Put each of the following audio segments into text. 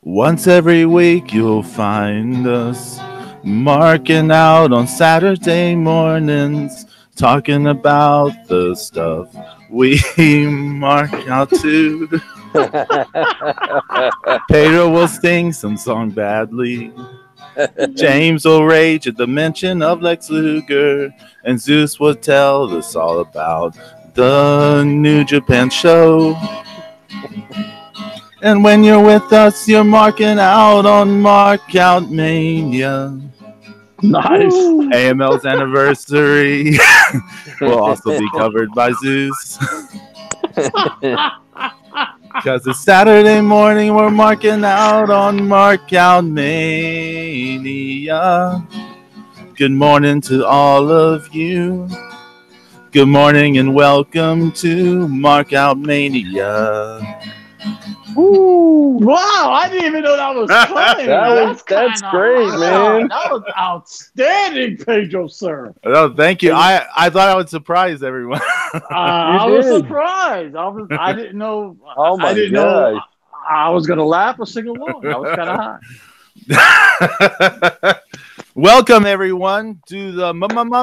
Once every week you'll find us marking out on Saturday mornings, talking about the stuff we mark out to. Pedro will sing some song badly. James will rage at the mention of Lex Luger, and Zeus will tell us all about the New Japan show. And when you're with us, you're marking out on Markout Mania. Nice. AML's anniversary will also be covered by Zeus. Because it's Saturday morning, we're marking out on Markout Mania. Good morning to all of you. Good morning and welcome to Markout Mania. Ooh, wow, I didn't even know that was coming. That's great, man. That was outstanding, Pedro, sir. Oh, thank you. I thought I would surprise everyone. I was surprised. I didn't know. Oh my know I was gonna laugh or sing along. That was kind of high. Welcome everyone to the Markout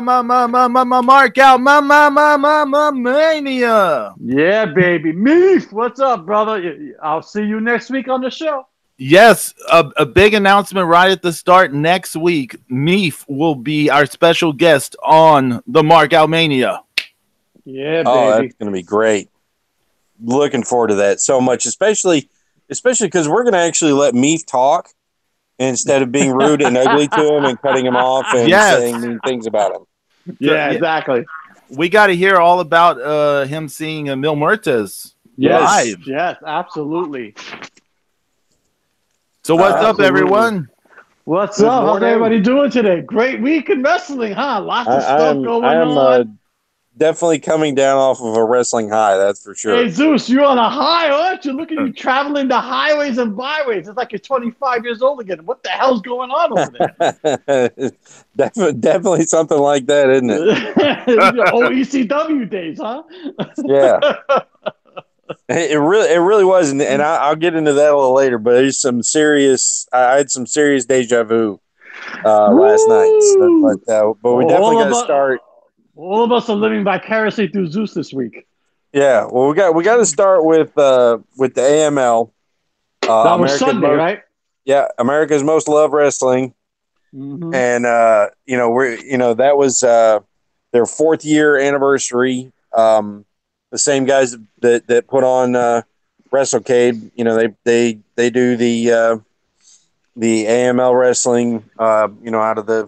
Mania. Yeah, baby. Meef, what's up, brother? I'll see you next week on the show. Yes, a big announcement right at the start. Next week, Meef will be our special guest on the Markout Mania. Yeah, baby. Oh, that's going to be great. Looking forward to that so much, especially because we're going to actually let Meef talk instead of being rude and ugly to him and cutting him off and saying mean things about him. Yeah, exactly. We got to hear all about him seeing Mil Muertes live. Yes, absolutely. So what's up, everyone? What's up? How's everybody doing today? Great week in wrestling, huh? Lots of stuff going on. Definitely coming down off of a wrestling high, that's for sure. Hey, Zeus, you're on a high, aren't you? Look at you traveling the highways and byways. It's like you're 25 years old again. What the hell's going on over there? Definitely something like that, isn't it? ECW days, huh? Yeah. It really was, and I'll get into that a little later, but there's some serious, I had some serious deja vu last night. But we definitely got to start. All of us are living vicariously through Zeus this week. Yeah, well, we got to start with the AML. That was Sunday, right? Yeah, America's Most Loved Wrestling, and that was their 4th year anniversary. The same guys that put on WrestleCade, they do the AML wrestling, out of the,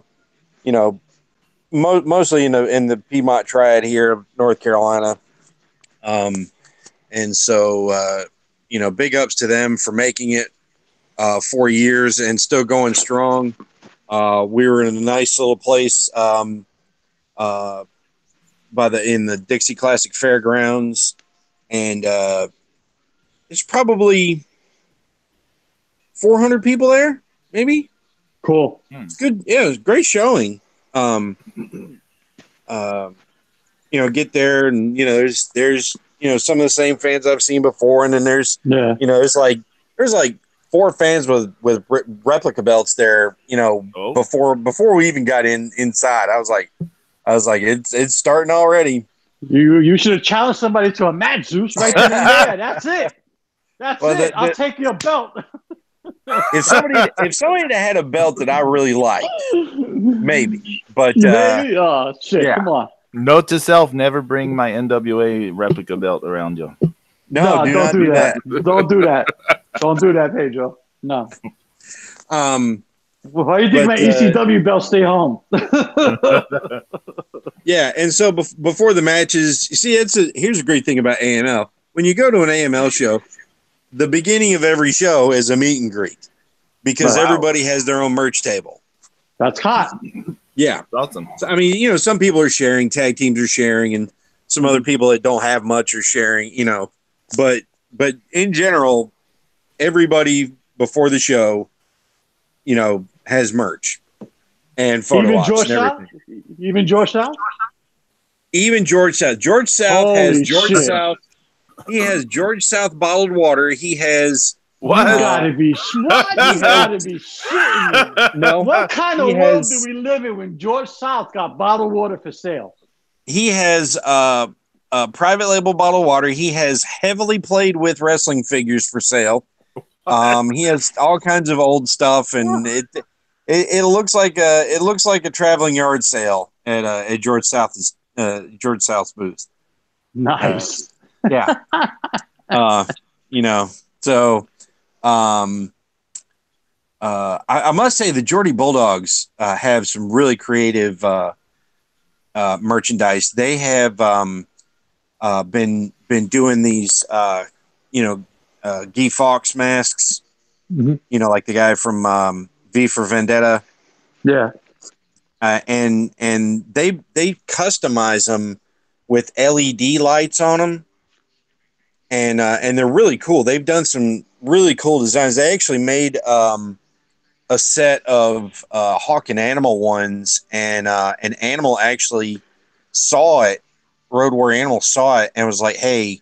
mostly in the Piedmont Triad here of North Carolina. And so, big ups to them for making it 4 years and still going strong. We were in a nice little place in the Dixie Classic Fairgrounds, and it's probably 400 people there, maybe. Cool. It's good. Yeah, it was a great showing. Get there, and there's some of the same fans I've seen before, and then there's there's like 4 fans with replica belts there. Before we even got inside, I was like, it's starting already. You should have challenged somebody to a match, Zeus, right then and there. That's it. That's it. I'll take your belt. If somebody had a belt that I really liked, maybe. But maybe? Oh shit! Yeah. Come on. Note to self: never bring my NWA replica belt around you. No, don't do that. Don't do that. Don't do that, Pedro. No. Why do you think my ECW belt stay home? Yeah, and so before the matches, you see, here's a great thing about AML. When you go to an AML show, the beginning of every show is a meet and greet because everybody has their own merch table. That's hot. Yeah. That's awesome. So, I mean, some people are sharing, tag teams are sharing, and some other people that don't have much are sharing, but in general, everybody before the show, has merch and photo ops and everything. Even George South? Even George South. George South has George South He has George South bottled water. He has what? You gotta be shitting me. No. What kind of world do we live in when George South got bottled water for sale? He has private label bottled water. He has heavily played with wrestling figures for sale. He has all kinds of old stuff, and it looks like a traveling yard sale at George South's booth. Nice. Yeah. So I must say the Geordie Bulldogs have some really creative merchandise. They have been doing these Guy Fawkes masks, like the guy from V for Vendetta. Yeah. And they customize them with LED lights on them. And they're really cool. They've done some really cool designs. They actually made a set of Hawk and Animal ones, and an Animal actually saw it. Road Warrior Animal saw it and was like, "Hey,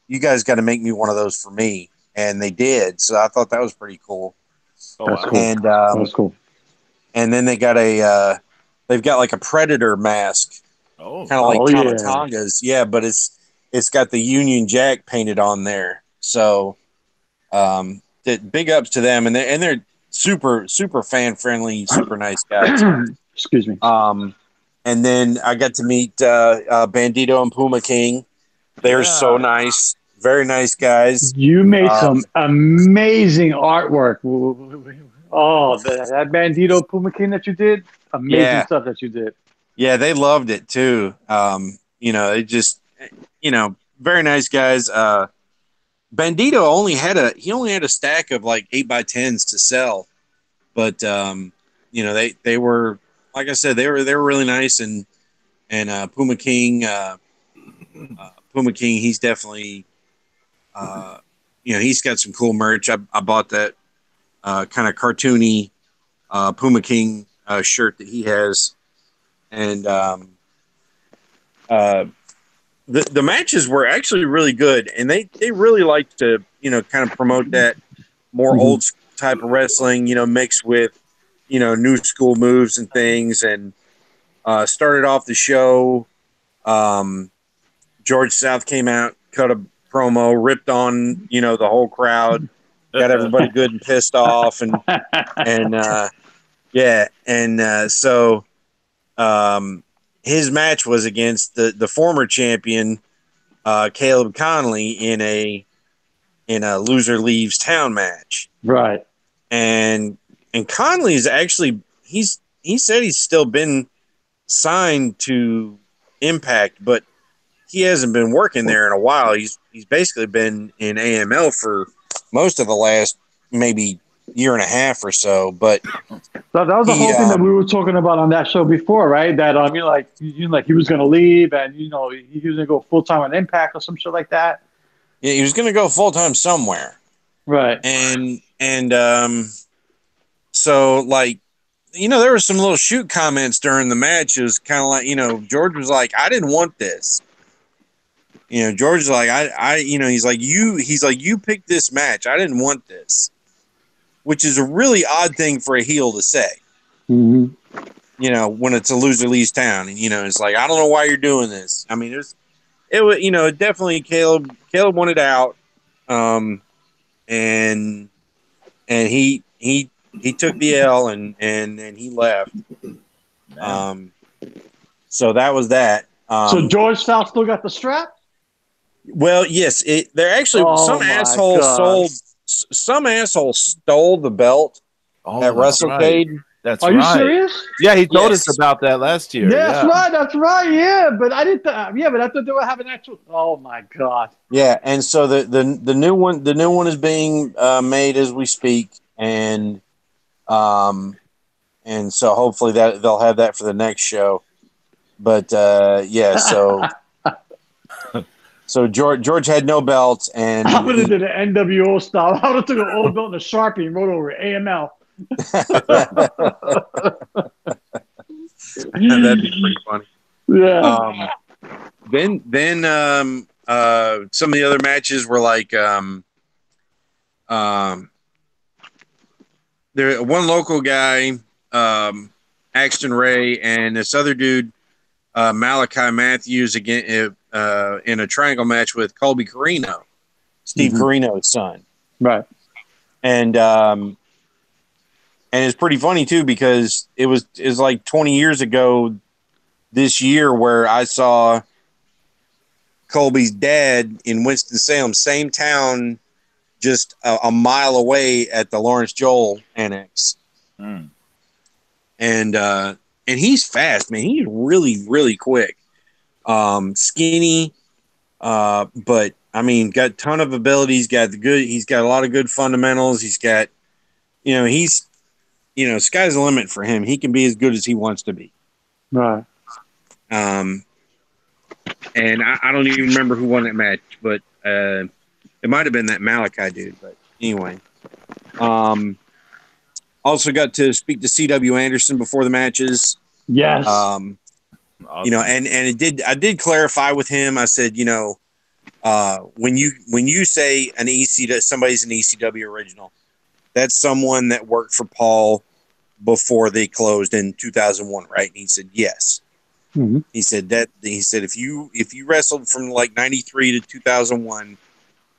you guys got to make me one of those for me." And they did. So I thought that was pretty cool. Oh, that's cool. And that's cool. And then they've got like a Predator mask, kind of like Tamatonga's, but it's got the Union Jack painted on there. So, big ups to them, and they're super fan friendly, super nice guys. Excuse me. And then I got to meet Bandito and Puma King. They're so nice, very nice guys. You made some amazing artwork. Oh, that Bandito Puma King that you did, amazing stuff that you did. Yeah, they loved it too. They just, very nice guys. Bandito only had a stack of like 8x10s to sell, but they were, like I said, they were really nice, and Puma King, he's definitely, he's got some cool merch. I bought that kind of cartoony Puma King shirt that he has, and the matches were actually really good, and they really like to kind of promote that more old type of wrestling, mixed with new school moves and things. And started off the show, George South came out, cut a promo, ripped on the whole crowd, got everybody good and pissed off, so his match was against the former champion Caleb Conley in a loser leaves town match. Right. And Conley is actually he said he's still been signed to Impact, but he hasn't been working there in a while. He's basically been in AML for most of the last maybe year and a half or so. But that was the whole thing that we were talking about on that show before, right? That he was going to leave, and he was going to go full time on Impact or some shit like that. Yeah, he was going to go full time somewhere, right? And so there were some little shoot comments during the match. It was kind of like George was like, "I didn't want this." George is like, he's like, you picked this match. I didn't want this. Which is a really odd thing for a heel to say, when it's a loser leaves town, and it's like, I don't know why you're doing this. I mean, it was definitely Caleb wanted out, and he took the L and he left. So that was that. So George South still got the strap? Well, yes, they're actually some asshole stole the belt at WrestleCade. That's right. Are you serious? Yeah, he told us about that last year. Yeah, that's right. Yeah, but I didn't. But I thought they were having actual. Oh my god. Yeah, and so the new one is being made as we speak, and so hopefully that they'll have that for the next show. But so. So George had no belt, and I would have did an NWO style. I would have took an old belt and a Sharpie and wrote over AML. That'd be pretty funny. Yeah. Then some of the other matches were like there one local guy, Axton Ray, and this other dude, Malachi Matthews, again in a triangle match with Colby Carino, Steve Carino's son. Right. And it's pretty funny too, because it was like 20 years ago this year where I saw Colby's dad in Winston-Salem, same town, just a mile away at the Lawrence Joel Annex. And he's fast, man. He's really, really quick. Skinny, but I mean, got a ton of abilities. He's got a lot of good fundamentals. He's got, sky's the limit for him. He can be as good as he wants to be. Right. And I don't even remember who won that match, but it might have been that Malachi dude. But anyway, also got to speak to C.W. Anderson before the matches. Yes. Awesome. And I did clarify with him. I said, when you say somebody's an ECW original, that's someone that worked for Paul before they closed in 2001, right? And he said yes. Mm-hmm. He said if you wrestled from like 93 to 2001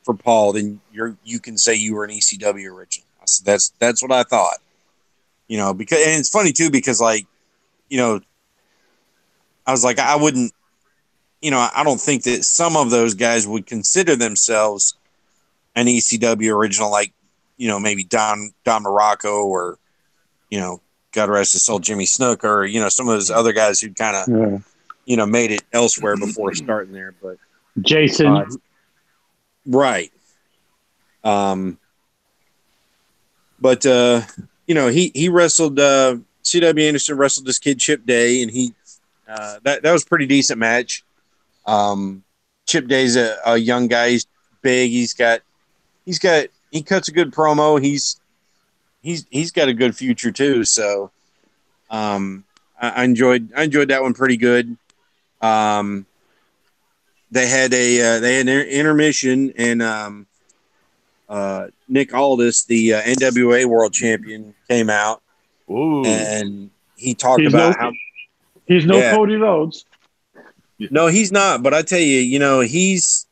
for Paul, then you can say you were an ECW original. I said that's what I thought. Because, and it's funny too, because like, I was like, I wouldn't, I don't think that some of those guys would consider themselves an ECW original, like, maybe Don Morocco, or, God rest his soul, Jimmy Snook, or, some of those other guys who kind of, made it elsewhere before starting there. But Jason. Right. But he wrestled, C.W. Anderson wrestled this kid Chip Day, and he, that was a pretty decent match. Chip Day's a young guy. He's big. He cuts a good promo. He's got a good future too. So, I enjoyed that one pretty good. They had an intermission, and Nick Aldis, the NWA World Champion, came out. Ooh. And he talked about how he's no Cody Rhodes. No, he's not. But I tell you, he's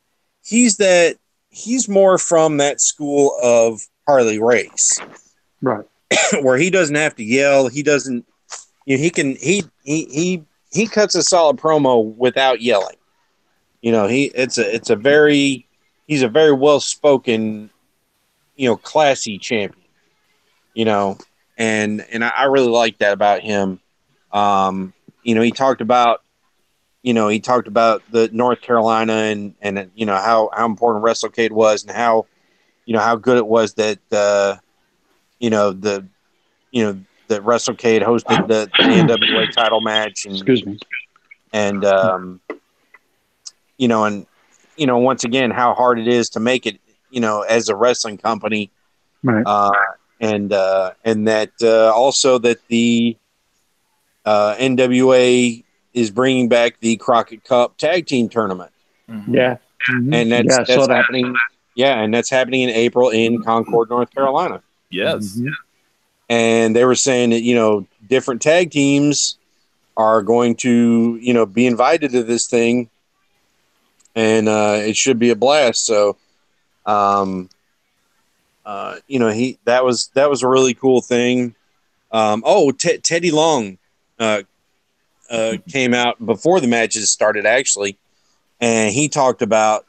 more from that school of Harley Race, right? Where he doesn't have to yell. He doesn't. He cuts a solid promo without yelling. He's a very well spoken, classy champion. And I really like that about him. He talked about the North Carolina and how important WrestleCade was, and how good it was that that WrestleCade hosted the NWA title match. And, excuse me. And once again, how hard it is to make it, as a wrestling company. Right. And that also that the NWA is bringing back the Crockett Cup Tag Team Tournament. Mm-hmm. Yeah. Mm-hmm. And that's happening. Yeah, and that's happening in April in Concord, North Carolina. Yes. Mm-hmm. And they were saying that, different tag teams are going to, be invited to this thing, and it should be a blast. So, that was a really cool thing. Teddy Long came out before the matches started, actually, and he talked about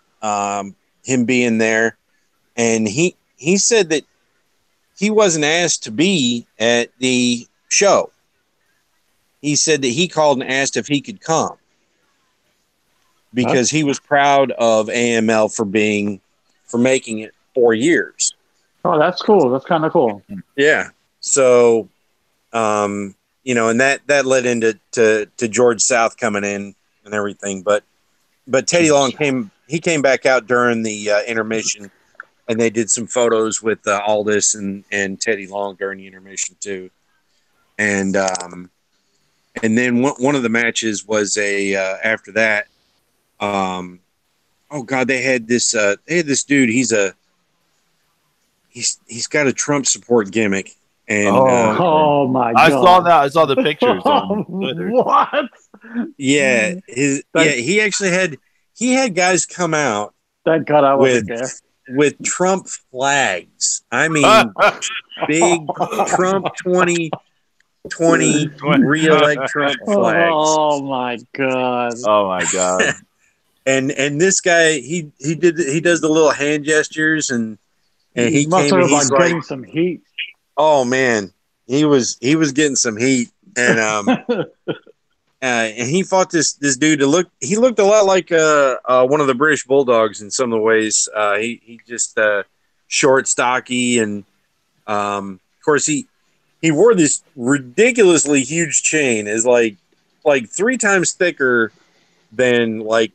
him being there, and he said that he wasn't asked to be at the show. He said that he called and asked if he could come because he was proud of AML for making it 4 years. Oh, that's cool. That's kind of cool. Yeah. So, and that led into George South coming in and everything. But Teddy Long came back out during the intermission, and they did some photos with Aldis and Teddy Long during the intermission too. And then one of the matches was after that, oh God, they had this dude. He's got a Trump support gimmick. And oh my God, I saw that. I saw the pictures on Twitter. What? Yeah, he actually had guys come out. Thank God I wasn't there. With Trump flags. I mean, big Trump 2020 re-elect Trump flags. Oh my God. Oh my God. and this guy, he does the little hand gestures and he must came have and he's like getting some heat. Oh man, he was getting some heat and and he fought this dude he looked a lot like one of the British Bulldogs in some of the ways. He just short, stocky, and of course he wore this ridiculously huge chain. Is like 3 times thicker than like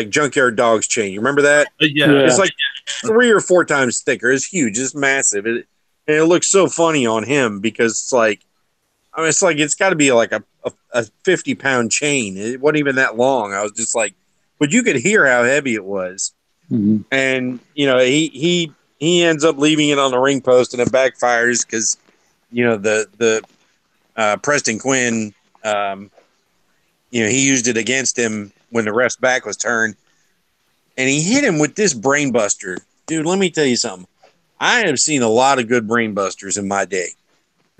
Junkyard Dog's chain. You remember that? Yeah. It's like 3 or 4 times thicker. It's huge. It's massive. And it looks so funny on him because it's like, I mean, it's got to be like a 50-pound chain. It wasn't even that long. I was just like, but you could hear how heavy it was. Mm-hmm. And he ends up leaving it on the ring post, and it backfires because the Preston Quinn, he used it against him when the ref's back was turned, and he hit him with this brain buster, dude. Let me tell you something. I have seen a lot of good brain busters in my day,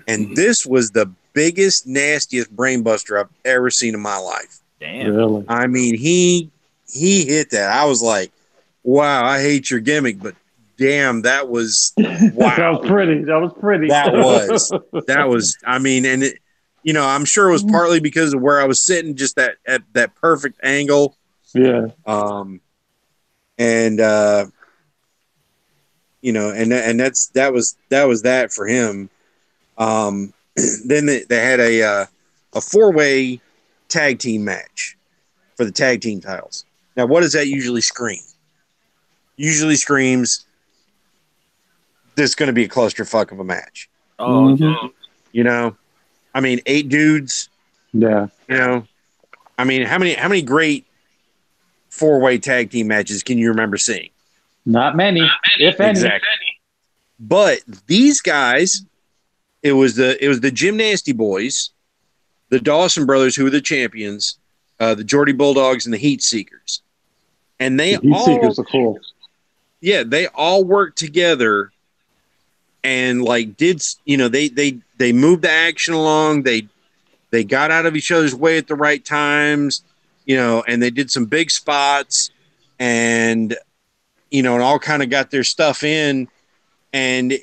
and this was the biggest, nastiest brain buster I've ever seen in my life. Damn. Really? I mean, he hit that. I was like, wow, I hate your gimmick, but damn, that was wow. That was pretty. That was. I mean, and it, I'm sure it was partly because of where I was sitting, just that at that perfect angle. Yeah. And that was that for him. Then they had a 4-way tag team match for the tag team titles. Now, what does that usually scream? Usually screams, this is going to be a clusterfuck of a match. Oh, mm-hmm. I mean, 8 dudes. Yeah. I mean, how many great 4-way tag team matches can you remember seeing? Not many, if any. Exactly. But these guys, it was the Jim Nasty Boys, the Dawson Brothers, who were the champions, the Geordie Bulldogs, and the Heat Seekers. And they Seekers are cool. Yeah, they all worked together and did they moved the action along. They got out of each other's way at the right times, and they did some big spots and and all kind of got their stuff in, and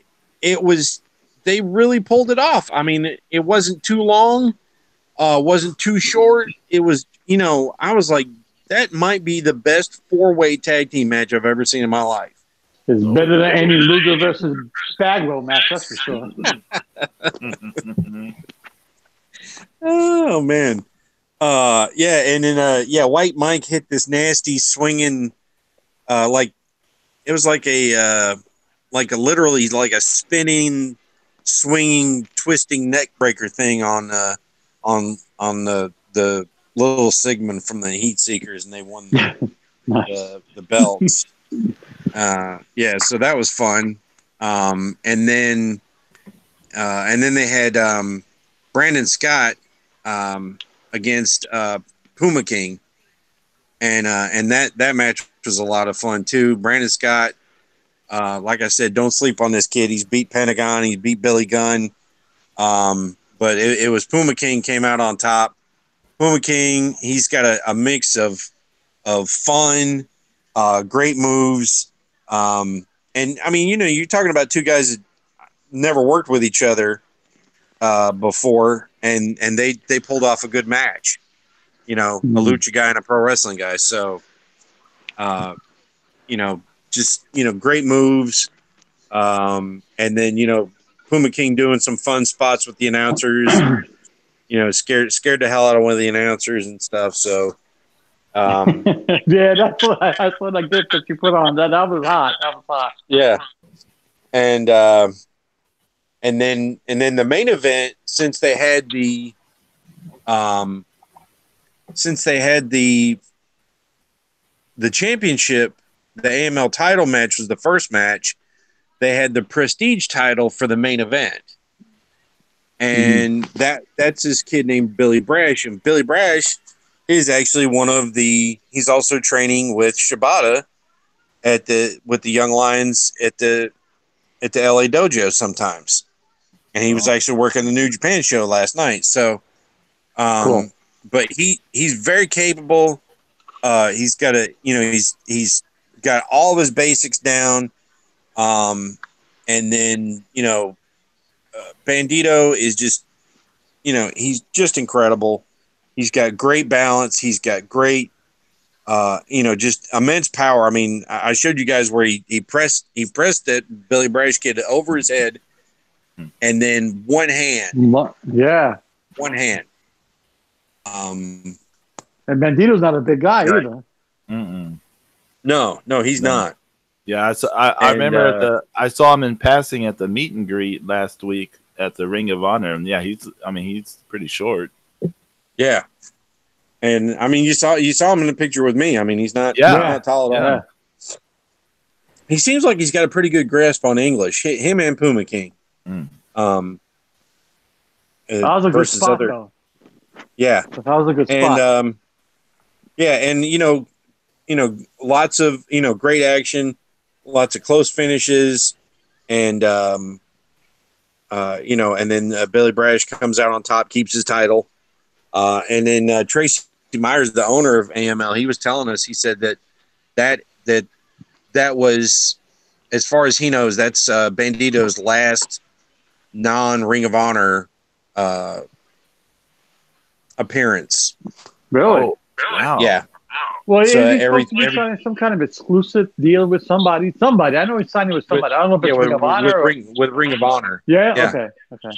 they really pulled it off. I mean, it wasn't too long, wasn't too short. It was, I was like, that might be the best 4-way tag team match I've ever seen in my life. It's better than any Luger versus Bagwell match, that's for sure. Oh man. Yeah, and then White Mike hit this nasty swinging it was like a literally like a spinning, swinging, twisting neck breaker thing on the little Sigmund from the Heat Seekers, and they won the belts. So that was fun. And then they had Brandon Scott against Puma King, and that match was a lot of fun too. Brandon Scott, like I said, don't sleep on this kid. He's beat Pentagon, he's beat Billy Gunn, but it was Puma King came out on top. Puma King, he's got a mix of fun, great moves, and I mean, you're talking about 2 guys that never worked with each other before, and they pulled off a good match. A lucha guy and a pro wrestling guy. So, great moves. And then, Puma King doing some fun spots with the announcers, scared the hell out of one of the announcers and stuff. So, yeah, that's what I get that you put on. That was hot. Yeah. And then the main event, since they had the the championship, the AML title match was the first match. They had the prestige title for the main event. And that's this kid named Billy Brash. And Billy Brash is actually he's also training with Shibata with the Young Lions at the LA dojo sometimes. And he was actually working the New Japan show last night. So, cool. But he's very capable. He's got he's got all of his basics down. And then, Bandito is just, he's just incredible. He's got great balance. He's got great, just immense power. I mean, I showed you guys where he pressed that Billy Brash kid over his head, and then one hand. Yeah. One hand. And Bandito's not a big guy either. No, he's not. Yeah, I remember I saw him in passing at the meet and greet last week at the Ring of Honor, and yeah, he's pretty short. Yeah, and I mean, you saw him in the picture with me. I mean, he's not tall at all. He seems like he's got a pretty good grasp on English. Him and Puma King. That was a good spot, though. Yeah, that was a good spot. And lots of great action. Lots of close finishes, and and then Billy Brash comes out on top, keeps his title, and then Tracy Myers, the owner of AML, he was telling us, he said that was, as far as he knows, that's Bandito's last non-Ring of Honor appearance. Really? Oh, wow. Yeah. Well, so is he supposed to be signing some kind of exclusive deal with somebody? I know he's signing with somebody. I don't know if it's Ring of Honor with Ring of Honor. Yeah. Okay.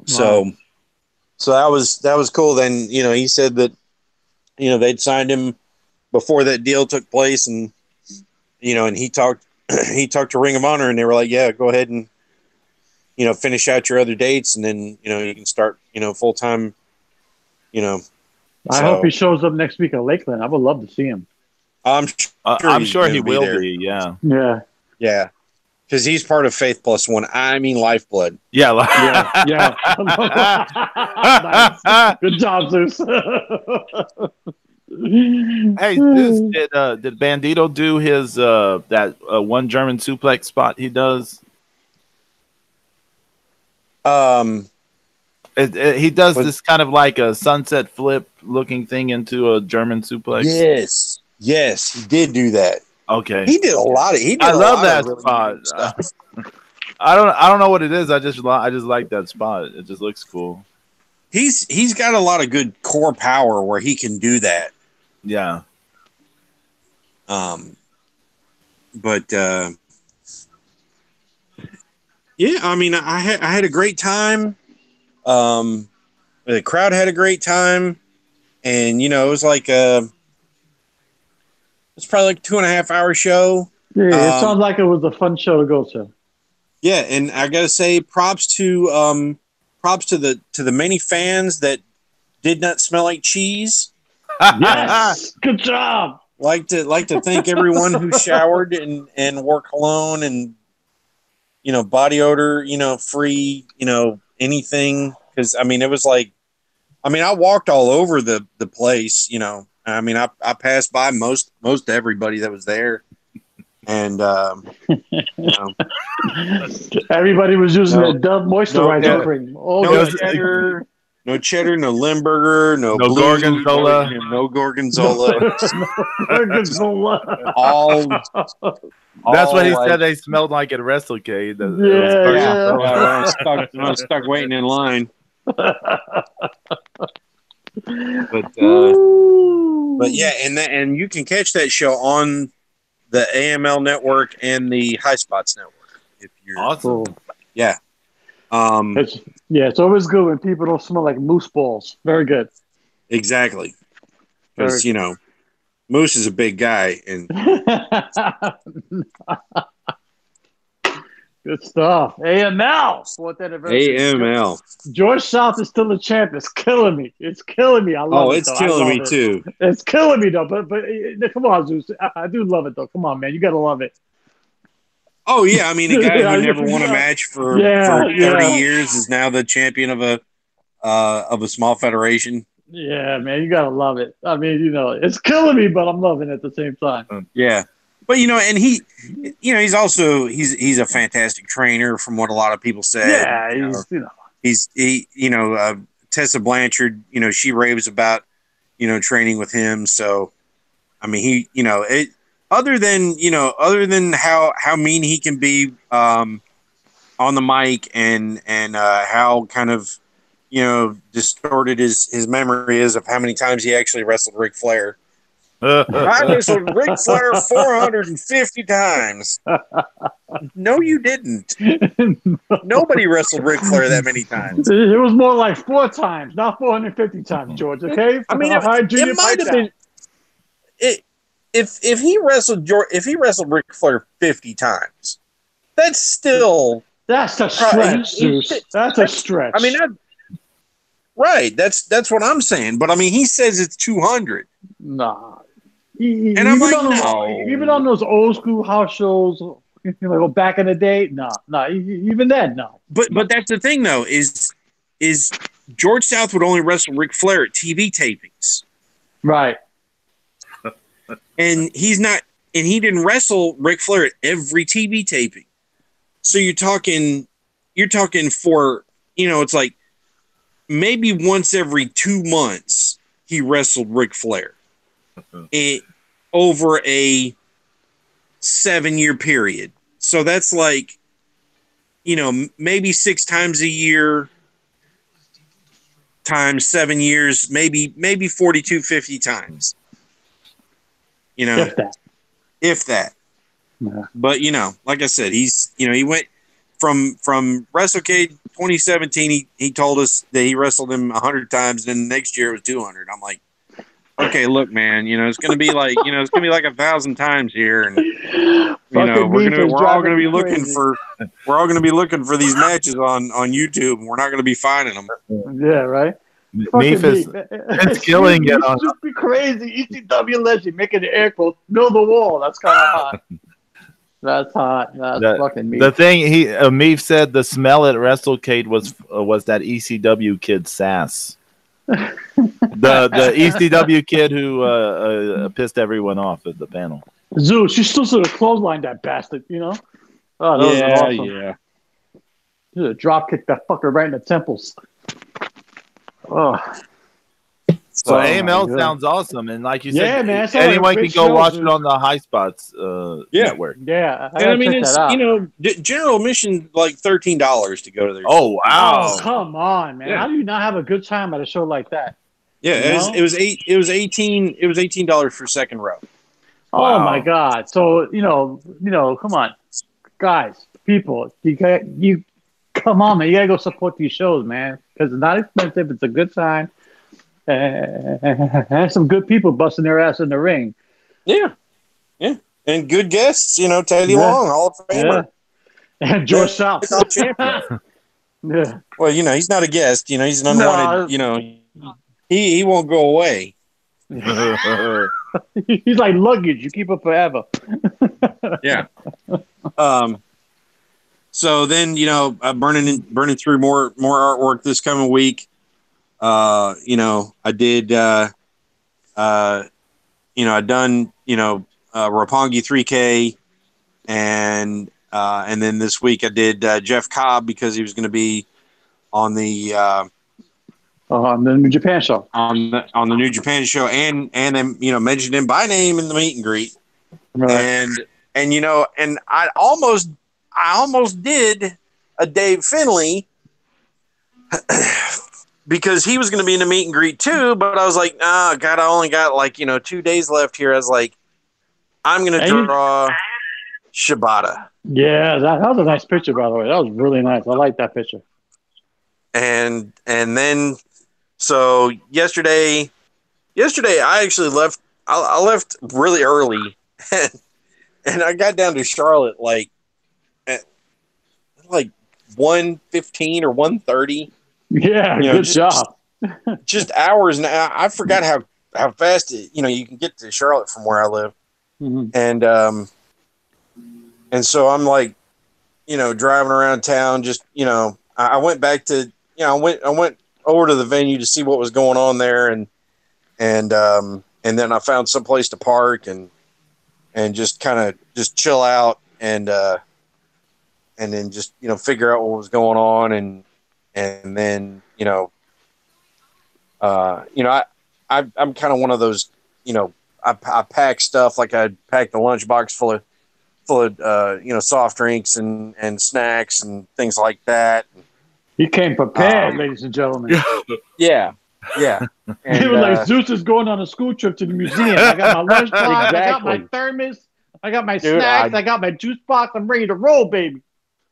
So that was cool. Then he said that they'd signed him before that deal took place, and and he talked to Ring of Honor, and they were like, yeah, go ahead and finish out your other dates, and then you can start full time. I hope he shows up next week at Lakeland. I would love to see him. I'm sure he will be. Yeah. Because he's part of Faith Plus One. I mean, Lifeblood. Yeah. Nice. Good job, Zeus. Hey, Zeus, did Bandito do his that one German suplex spot he does? He does this kind of like a sunset flip looking thing into a German suplex. Yes, he did do that. Okay, he did a lot of. I love that spot. I don't know what it is. I just like that spot. It just looks cool. He's got a lot of good core power where he can do that. Yeah. But yeah, I mean, I had a great time. The crowd had a great time, and it was like it's probably like a 2.5 hour show. Yeah, it sounds like it was a fun show to go to. Yeah, and I gotta say, props to the many fans that did not smell like cheese. Yes, good job. Like to thank everyone who showered and wore cologne and body odor, free, anything. Because I mean, it was like, I walked all over the place, I mean, I passed by most everybody that was there, and everybody was using that Dove moisturizer cream. No cheddar, no Limburger, no Gorgonzola, no Gorgonzola. Gorgonzola. That's what he said. They smelled like at WrestleCade. I was stuck waiting in line. But yeah, and you can catch that show on the AML network and the High Spots network if you're awesome. Yeah. It's always good when people don't smell like moose balls. Very good. Exactly. Because Moose is a big guy, and Good stuff. AML. Fourth anniversary. AML. George South is still the champ. It's killing me. It's killing me. I love it. It's killing me too. It's killing me though. But come on, Zeus. I do love it though. Come on, man. You gotta love it. Oh yeah, I mean, a guy who never won a match for 30 years is now the champion of a small federation. Yeah, man, you gotta love it. I mean, it's killing me, but I'm loving it at the same time. Yeah, but and he's also he's a fantastic trainer, from what a lot of people say. Yeah, Tessa Blanchard, she raves about training with him. So, I mean, other than how mean he can be on the mic and how kind of distorted his memory is of how many times he actually wrestled Ric Flair. I wrestled Ric Flair 450 times. No, you didn't. Nobody wrestled Ric Flair that many times. It was more like 4 times, not 450 times, George. Okay, I mean, it might have been. If he wrestled Ric Flair 50 times, that's a stretch, Zeus. That's a stretch. I mean, right. That's what I'm saying. But I mean, he says it's 200. Nah. And I'm like, no. Even on those old school house shows, back in the day, no. Even then, no. But that's the thing, though, is George South would only wrestle Ric Flair at TV tapings, right? And he didn't wrestle Ric Flair at every TV taping. So you're talking for it's like maybe once every 2 months he wrestled Ric Flair. Over a 7-year period. So that's like, maybe 6 times a year times 7 years, maybe 42-50 times. If that. Yeah. But like I said, he's he went from WrestleCade 2017. He told us that he wrestled him 100 times, and next year it was 200. I'm like, okay, look, man, it's going to be like, it's going to be like 1,000 times here. And, we're all going to be looking for these matches on YouTube, and we're not going to be finding them. Yeah, right. It's killing it. It's just be crazy. ECW legend making the air quotes, build the wall. That's kind of hot. That's hot. That's fucking Meef. The thing Meef said the smell at WrestleCade was that ECW kid Sass. the ECW kid who pissed everyone off at the panel. Zeus, you still sort of clotheslined that bastard, Oh, that was awesome. Yeah. You drop kick that fucker right in the temples. Oh. So AML sounds awesome, and like you said, man, anyone can go watch it on the High Spots network. Yeah, I mean, it's general admission like $13 to go to there. Oh wow! Oh, come on, man! How do you not have a good time at a show like that? Yeah, it was $18 for second row. Oh my God! So come on, guys, people, you come on, man! You gotta go support these shows, man, because it's not expensive. It's a good time. And some good people busting their ass in the ring. Yeah. And good guests, Teddy Long, Hall of Famer. Yeah. And George South. Champion. Yeah. Well, he's not a guest. He's an unwanted, he won't go away. He's like luggage. You keep it forever. Yeah. So then, burning through more artwork this coming week. I did, I done, Roppongi 3K, and then this week I did Jeff Cobb because he was going to be on the New Japan show, on the New Japan show, and then mentioned him by name in the meet and greet, right. and I almost did a Dave Finley. Because he was going to be in the meet and greet too, but I was like, God, I only got 2 days left here. I was like, I'm going to draw Shibata. Yeah, that was a nice picture, by the way. That was really nice. I like that picture. And then, so yesterday I actually left. I left really early, and I got down to Charlotte like 1:15 or 1:30. Yeah, good job. Just hours, and I forgot how fast you can get to Charlotte from where I live, and so I'm like, driving around town. Just I went back to I went over to the venue to see what was going on there, and then I found some place to park and just kind of just chill out and then just figure out what was going on and then I'm kind of one of those I pack stuff like I packed a lunchbox full of soft drinks and snacks and things like that. You came prepared, ladies and gentlemen. Yeah. And, they were like, Zeus is going on a school trip to the museum. I got my lunchbox, exactly. I got my thermos, I got my snacks, I got my juice box. I'm ready to roll, baby.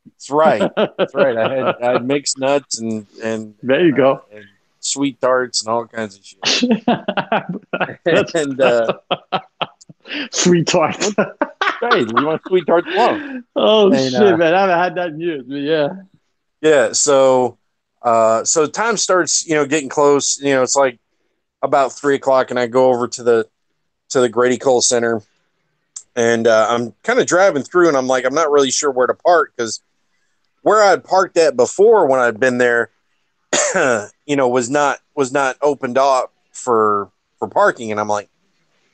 That's right. I had mixed nuts and there you go. And sweet tarts and all kinds of shit. And sweet tarts. Hey, you want sweet tarts? Oh shit, man! I haven't had that in years, but yeah. Yeah. So time starts, getting close. It's like about 3:00, and I go over to the Grady Cole Center, and I'm kind of driving through, and I'm like, I'm not really sure where to park because where I had parked at before when I'd been there, was not opened up for parking, and I'm like,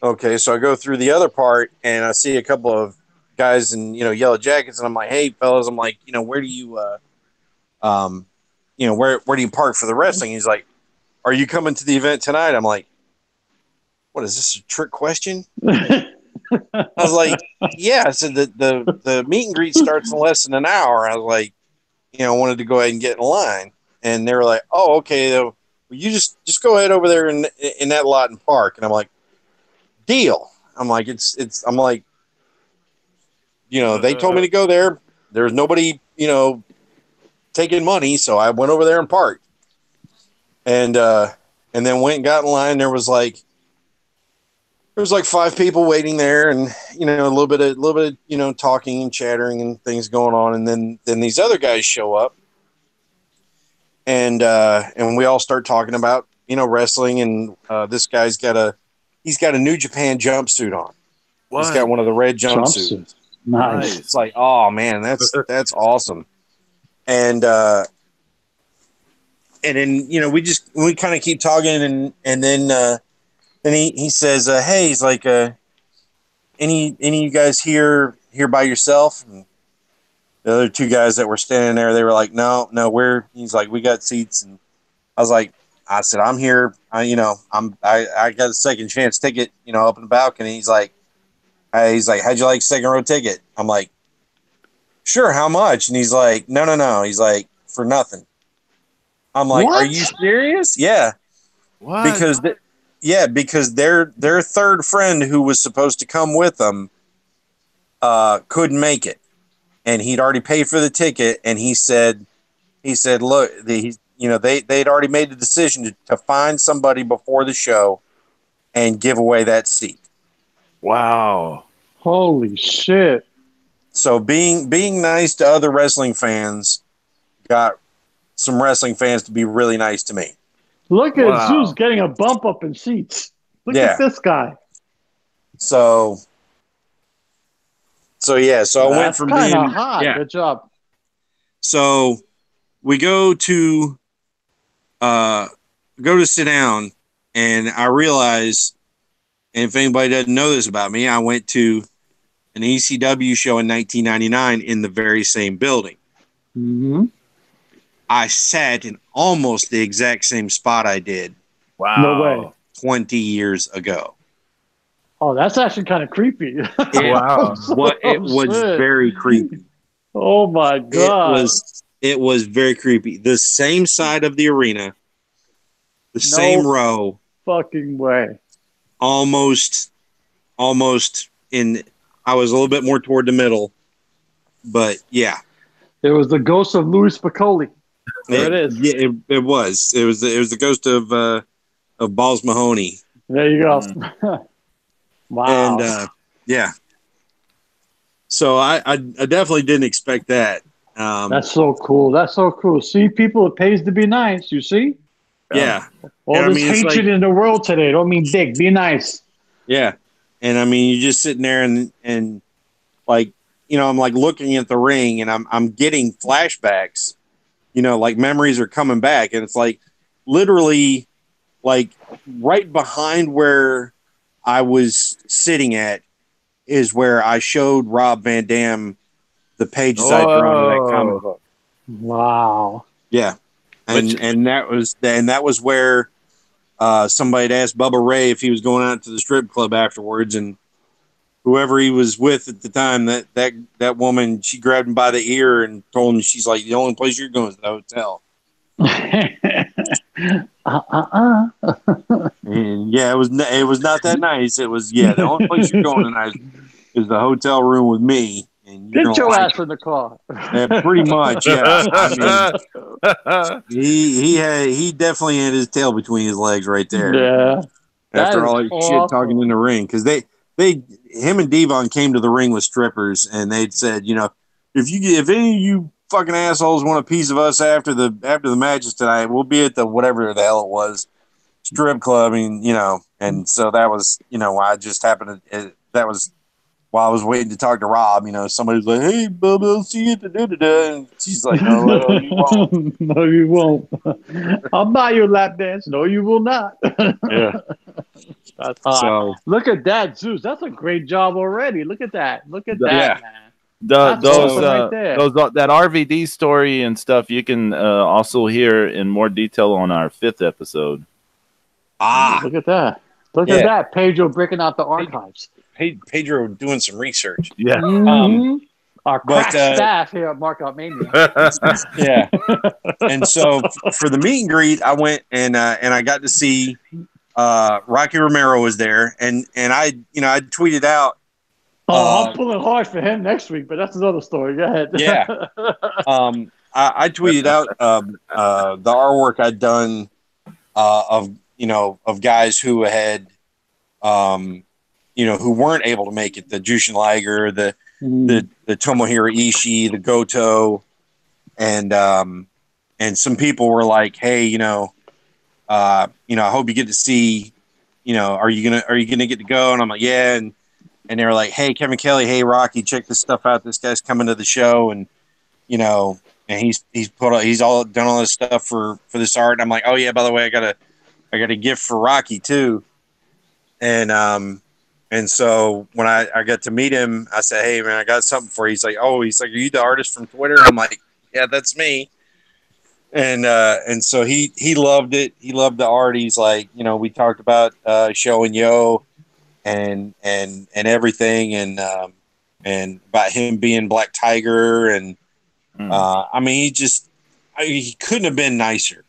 okay, so I go through the other part, and I see a couple of guys in yellow jackets, and I'm like, hey fellas, I'm like, where do you where do you park for the wrestling? He's like, are you coming to the event tonight? I'm like, what is this, a trick question? I was like, yeah. I said the meet and greet starts in less than an hour. I was like, I wanted to go ahead and get in line, and they were like, oh, okay, though. You just go ahead over there in that lot and park. And I'm like, deal. I'm like, I'm like, they told me to go there. There's nobody, taking money, so I went over there and parked, and then went and got in line. There was like 5 people waiting there, and a little bit of talking and chattering and things going on, and then these other guys show up, and we all start talking about wrestling, and this guy's got a New Japan jumpsuit on. What? He's got one of the red jumpsuits. Nice. It's like, oh man, that's awesome. And then we kind of keep talking, and then he says, hey, he's like, any of you guys here by yourself? And the other 2 guys that were standing there, they were like, no, he's like, we got seats. And I said, I'm here. I got a second chance ticket, up in the balcony. He's like, how'd you like second row ticket? I'm like, sure, how much? And he's like, no. He's like, for nothing. I'm like, what? Are you serious? Yeah. What? Because their third friend who was supposed to come with them couldn't make it. And he'd already paid for the ticket, and he said, look, they'd already made the decision to find somebody before the show and give away that seat. Wow. Holy shit. So being nice to other wrestling fans got some wrestling fans to be really nice to me. Look at Zeus getting a bump up in seats. Look at this guy. So I went from being hot. Yeah. Good job. So we go to sit down, and I realize, and if anybody doesn't know this about me, I went to an ECW show in 1999 in the very same building. Mm-hmm. I sat in almost the exact same spot I did. Wow. No way. 20 years ago. Oh, that's actually kind of creepy. Wow. It was very creepy. Oh my God. It was very creepy. The same side of the arena, the same row. Fucking way. Almost in, I was a little bit more toward the middle, but yeah. It was the ghost of Louis Piccoli. There it is. Yeah, it was. It was the ghost of Balls Mahoney. There you go. Wow. And yeah. So I definitely didn't expect that. That's so cool. That's so cool. See, people, it pays to be nice. You see? Yeah. All this hatred in the world today. Don't mean big. Be nice. Yeah. And I mean, you're just sitting there and like, you know, I'm like looking at the ring and I'm getting flashbacks, you know, like memories are coming back. And it's like literally like right behind where I was sitting at is where I showed Rob Van Dam the pages I'd drawn of that comic book. Wow. Yeah. And that was where somebody had asked Bubba Ray if he was going out to the strip club afterwards, and whoever he was with at the time, that woman, she grabbed him by the ear and told him, she's like, the only place you're going is the hotel. And yeah, it was not that nice. It was, the only place you're going tonight is the hotel room with me. And get your ass in the car. Pretty much, yeah. I mean, he definitely had his tail between his legs right there. Yeah. After all that shit talking in the ring, because him and Devon came to the ring with strippers, and they'd said, you know, if any of you fucking assholes want a piece of us after the matches tonight, we'll be at the whatever the hell it was, strip club, and you know, and so that was, you know, I just happened to that was while I was waiting to talk to Rob, you know, somebody was like, "Hey, Bubba, I'll see you at the da-da-da," and she's like, "No, you won't. No, you won't. I'll buy you a lap dance. No, you will not." Yeah. That's hot. So, look at that, Zeus. That's a great job already. Look at that. Look at that, man. That RVD story and stuff you can also hear in more detail on our 5th episode. Look at that. Look at that. Pedro breaking out the archives. Pedro doing some research. Yeah. Our crack staff here at Markout Mania. Yeah. And so for the meet and greet, I went and I got to see Rocky Romero was there, and I tweeted out. I'm pulling hard for him next week, but that's another story. Go ahead. Yeah. I tweeted out the artwork I'd done of guys who had who weren't able to make it, the Jushin Liger, the Tomohiro Ishii, the Goto, and some people were like, "Hey, I hope you get to see, are you gonna get to go?" And I'm like, "Yeah," and they were like, "Hey, Kevin Kelly, hey Rocky, check this stuff out. This guy's coming to the show, and and he's all done all this stuff for this art." And I'm like, "Oh yeah, by the way, I got a gift for Rocky too," and so when I got to meet him, I said, "Hey man, I got something for you." He's like, "Are you the artist from Twitter?" I'm like, "Yeah, that's me." And so he loved it. He loved the art. He's like, we talked about Show and Yo and everything, and about him being Black Tiger, and I mean, he couldn't have been nicer.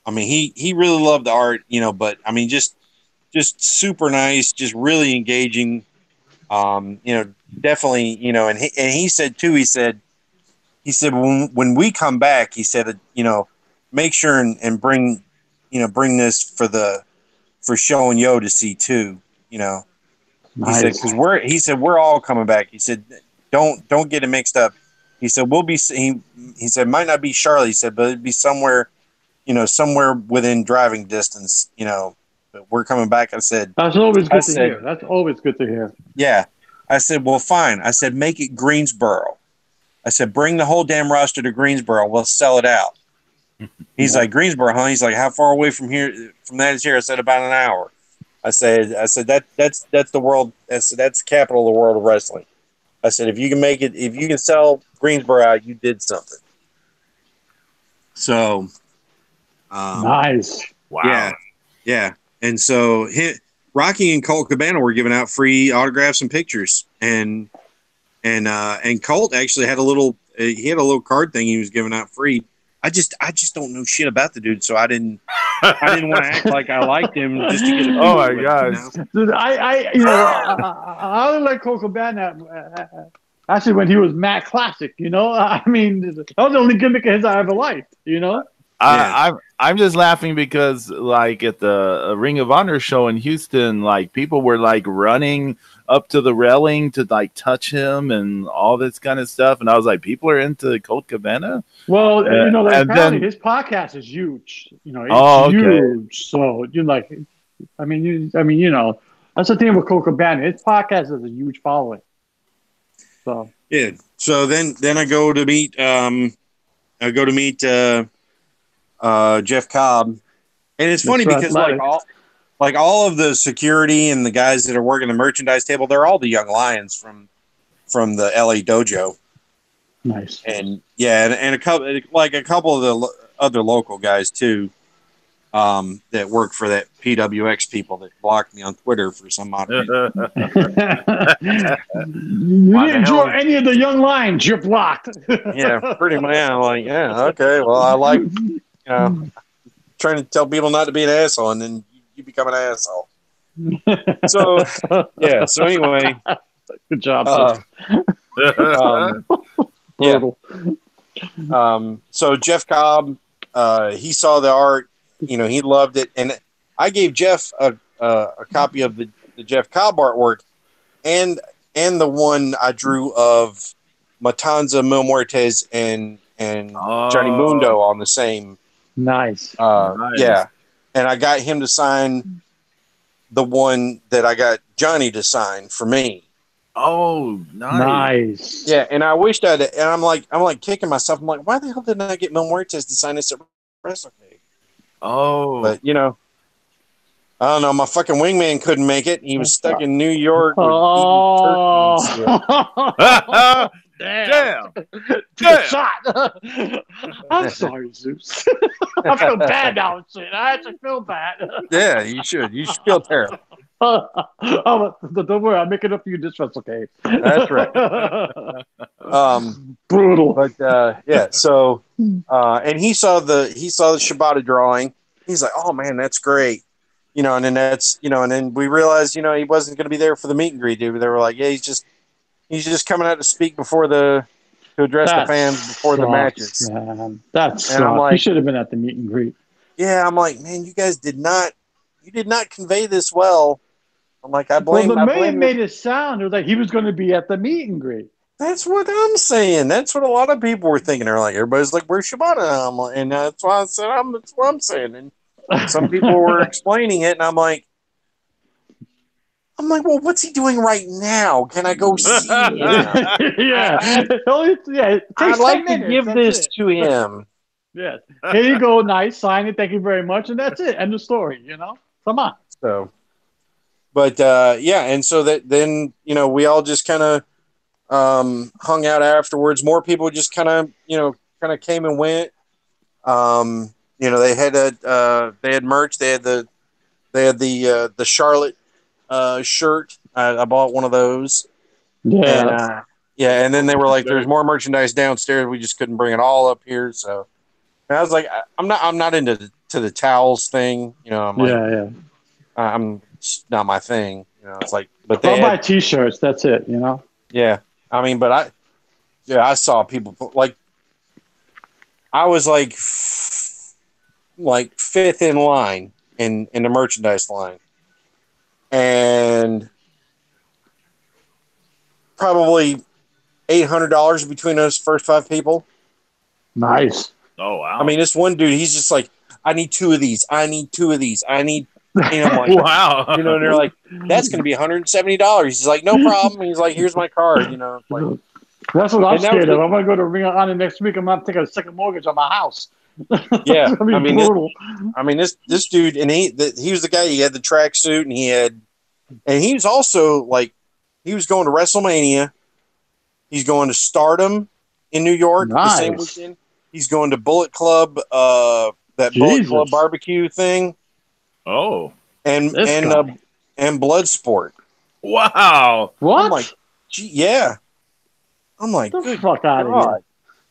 I mean, he really loved the art, but I mean, just super nice, just really engaging. Definitely, and he said too. He said when we come back, he said, make sure and bring this for Show and Yo to see too. Nice. He said because we're all coming back. He said don't get it mixed up. He said we'll be. He said might not be Charlotte. He said, but it'd be somewhere within driving distance. But we're coming back. I said that's always good to hear. That's always good to hear. Yeah, I said, well, fine. I said make it Greensboro. I said, bring the whole damn roster to Greensboro. We'll sell it out. He's like, Greensboro, huh? He's like, how far away from that is here? I said, about an hour. I said that's the world. That's the capital of the world of wrestling. I said, if you can sell Greensboro out, you did something. So, nice. Wow. Yeah. And so Rocky and Colt Cabana were giving out free autographs and pictures, and Colt actually had a little card thing he was giving out free. I just don't know shit about the dude, so I didn't want to act like I liked him just to get a oh my gosh. Dude, I only like Colt Cabana actually when he was Matt Classic, I mean, that was the only gimmick of his I ever liked, I'm just laughing because like at the Ring of Honor show in Houston, like people were like running up to the railing to like touch him and all this kind of stuff, and I was like, people are into Colt Cabana. Well, you know, like, and apparently then his podcast is huge. You know, it's oh, okay. huge. So you like, you know, that's the thing with Colt Cabana. His podcast has a huge following. So yeah. So then I go to meet Jeff Cobb, and it's funny because like all of the security and the guys that are working the merchandise table, they're all the young lions from the LA dojo. Nice. And yeah, and a couple of the other local guys too, that work for that PWX people that blocked me on Twitter for some odd reason. You didn't draw any of the young lions. You're blocked. Yeah, pretty much. I'm like, yeah, okay. Well, I like, trying to tell people not to be an asshole, and then you become an asshole. So yeah. So anyway, good job. Yeah. So Jeff Cobb, he saw the art. You know, he loved it, and I gave Jeff a copy of the Jeff Cobb artwork, and the one I drew of Matanza, Mil Muertes, and Johnny Mundo on the same. Nice. Yeah, and I got him to sign the one that I got Johnny to sign for me. Oh, nice. Yeah, and I wished I'd. And I'm like kicking myself. I'm like, why the hell didn't I get Mil Muertes to sign this at WrestleCade? Oh, but you know, I don't know. My fucking wingman couldn't make it. He was stuck in New York. Damn. Shot. I'm sorry, Zeus. I feel bad now. I actually feel bad. Yeah, you should. You should feel terrible. Don't worry, I'll make it up for you this WrestleCade. That's right. Brutal. But yeah, so and he saw the Shibata drawing. He's like, "Oh man, that's great." You know, and then and then we realized, he wasn't going to be there for the meet and greet, dude. They were like, "Yeah, he's just coming out to speak to address the fans before the matches." Man. That's and I'm like, you should have been at the meet and greet. Yeah, I'm like, man, you guys did not convey this well. I'm like, I blame. Well, the man made it sound like he was going to be at the meet and greet. That's what I'm saying. That's what a lot of people were thinking. They're like, everybody's like, "Where's Shibata?" I'm like, and that's why I said, that's what I'm saying. And some people were explaining it, and I'm like, well, what's he doing right now? Can I go see him? Yeah. I'd like to give this to him. Yes. Here you go. Nice. Sign it. Thank you very much. And that's it. End of story. Come on. So, but yeah, and so then we all just kind of hung out afterwards. More people just kind of came and went. They had merch. They had the Charlotte shirt. I bought one of those. Yeah. And then they were like, "There's more merchandise downstairs. We just couldn't bring it all up here." So, and I was like, "I'm not into the towels thing." I'm like, it's not my thing. It's like, but they I'll buy T-shirts. That's it. Yeah, I mean, but I saw people like, I was like fifth in line in the merchandise line, and probably $800 between those first 5 people. Nice. Oh wow! I mean, this one dude, he's just like, "I need 2 of these. I need 2 of these. I need." I'm like, wow. And they're like, "That's going to be $170." He's like, "No problem." He's like, "Here's my card." Like, that's what I'm scared of. I'm going to go to Ring of Honor next week. I'm going to take a second mortgage on my house. Yeah, I mean, this dude, and he was the guy. He had the tracksuit, and he was also like, he was going to WrestleMania. He's going to Stardom in New York the same weekend. He's going to Bullet Club, Bullet Club barbecue thing. Oh, and Bloodsport. Wow! What? I'm like, gee, yeah. I'm like, get the fuck out of here.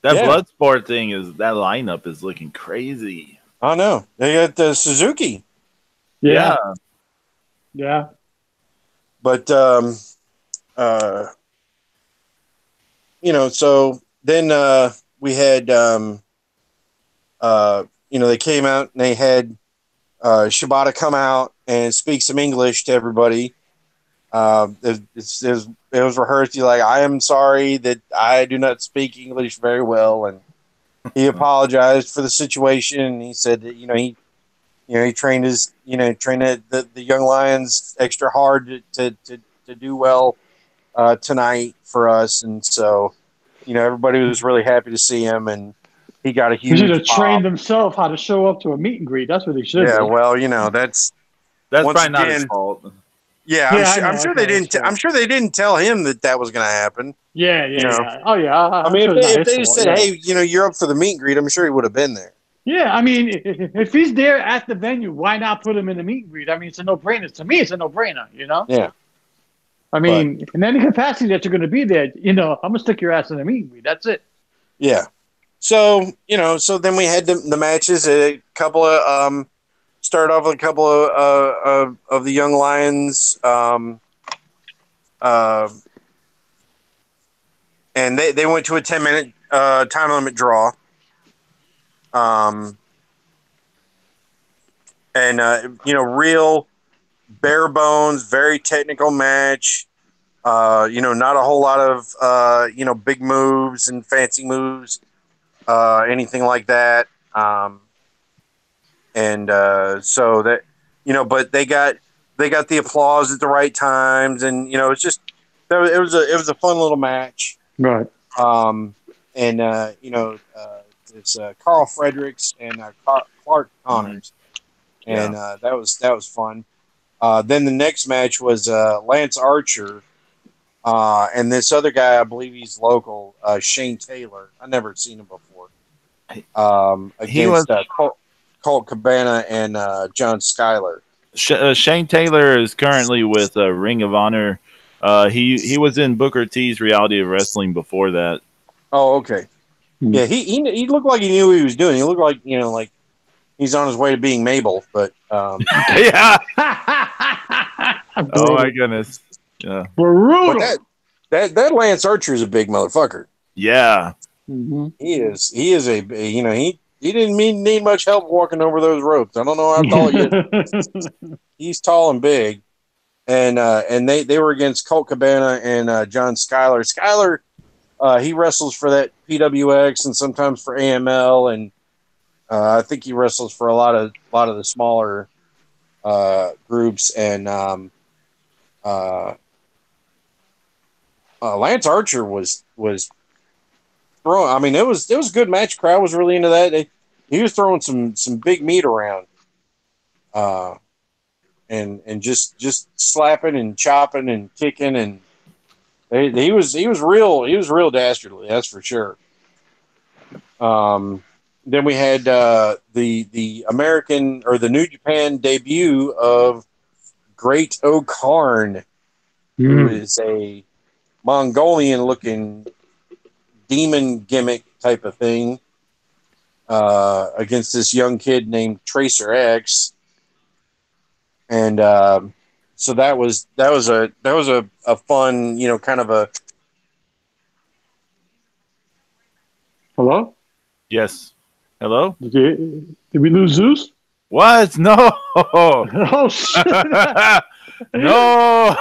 That Bloodsport thing that lineup is looking crazy. I know. They got the Suzuki. Yeah. But so then we had they came out and they had Shibata come out and speak some English to everybody. It was rehearsed. He's like, I am sorry that I do not speak English very well, and he apologized for the situation. And he said that he trained the young lions extra hard to do well tonight for us, and so everybody was really happy to see him, and he got a huge. He should have trained himself how to show up to a meet and greet. That's what he should. Yeah, do. well, that's probably not his fault. Yeah, I'm sure they didn't. I'm sure they didn't tell him that was going to happen. Yeah. Oh yeah. I mean, if they just said, "Hey, you're up for the meet and greet," I'm sure he would have been there. Yeah, I mean, if he's there at the venue, why not put him in the meet and greet? I mean, it's a no-brainer. To me, it's a no-brainer. Yeah. I mean, in any capacity that you're going to be there, I'm gonna stick your ass in the meet and greet. That's it. Yeah. So so then we had the matches. A couple of started off with a couple of the young lions. And they went to a 10-minute time limit draw. Real bare bones, very technical match. Not a whole lot of big moves and fancy moves, anything like that. So that but they got the applause at the right times, and it's just it was a fun little match. Right. It's Carl Fredericks and Clark Connors, and that was fun. Then the next match was Lance Archer, and this other guy, I believe he's local, Shane Taylor. I never seen him before. Against Colt Cabana and John Schuyler. Shane Taylor is currently with Ring of Honor. He was in Booker T's Reality of Wrestling before that. Oh, okay. Yeah, he looked like he knew what he was doing. He looked like like he's on his way to being Mabel, but yeah. Oh my goodness. Yeah. Brutal. But that Lance Archer is a big motherfucker. Yeah. Mm-hmm. He is a he didn't need much help walking over those ropes. I don't know how tall he is. He's tall and big. And they were against Colt Cabana and John Schuyler. Schuyler, he wrestles for that PWX and sometimes for AML, and I think he wrestles for a lot of the smaller groups. And Lance Archer was throwing. I mean, it was a good match. Crowd was really into that. He was throwing some big meat around. And just slapping and chopping and kicking, and he was real dastardly, that's for sure. Then we had the American or the New Japan debut of Great O'Karn, who is a Mongolian looking demon gimmick type of thing, against this young kid named Tracer X. And so that was a fun, kind of a. Hello? Yes. Hello? Did we lose Zeus? What? No. Oh shit. No.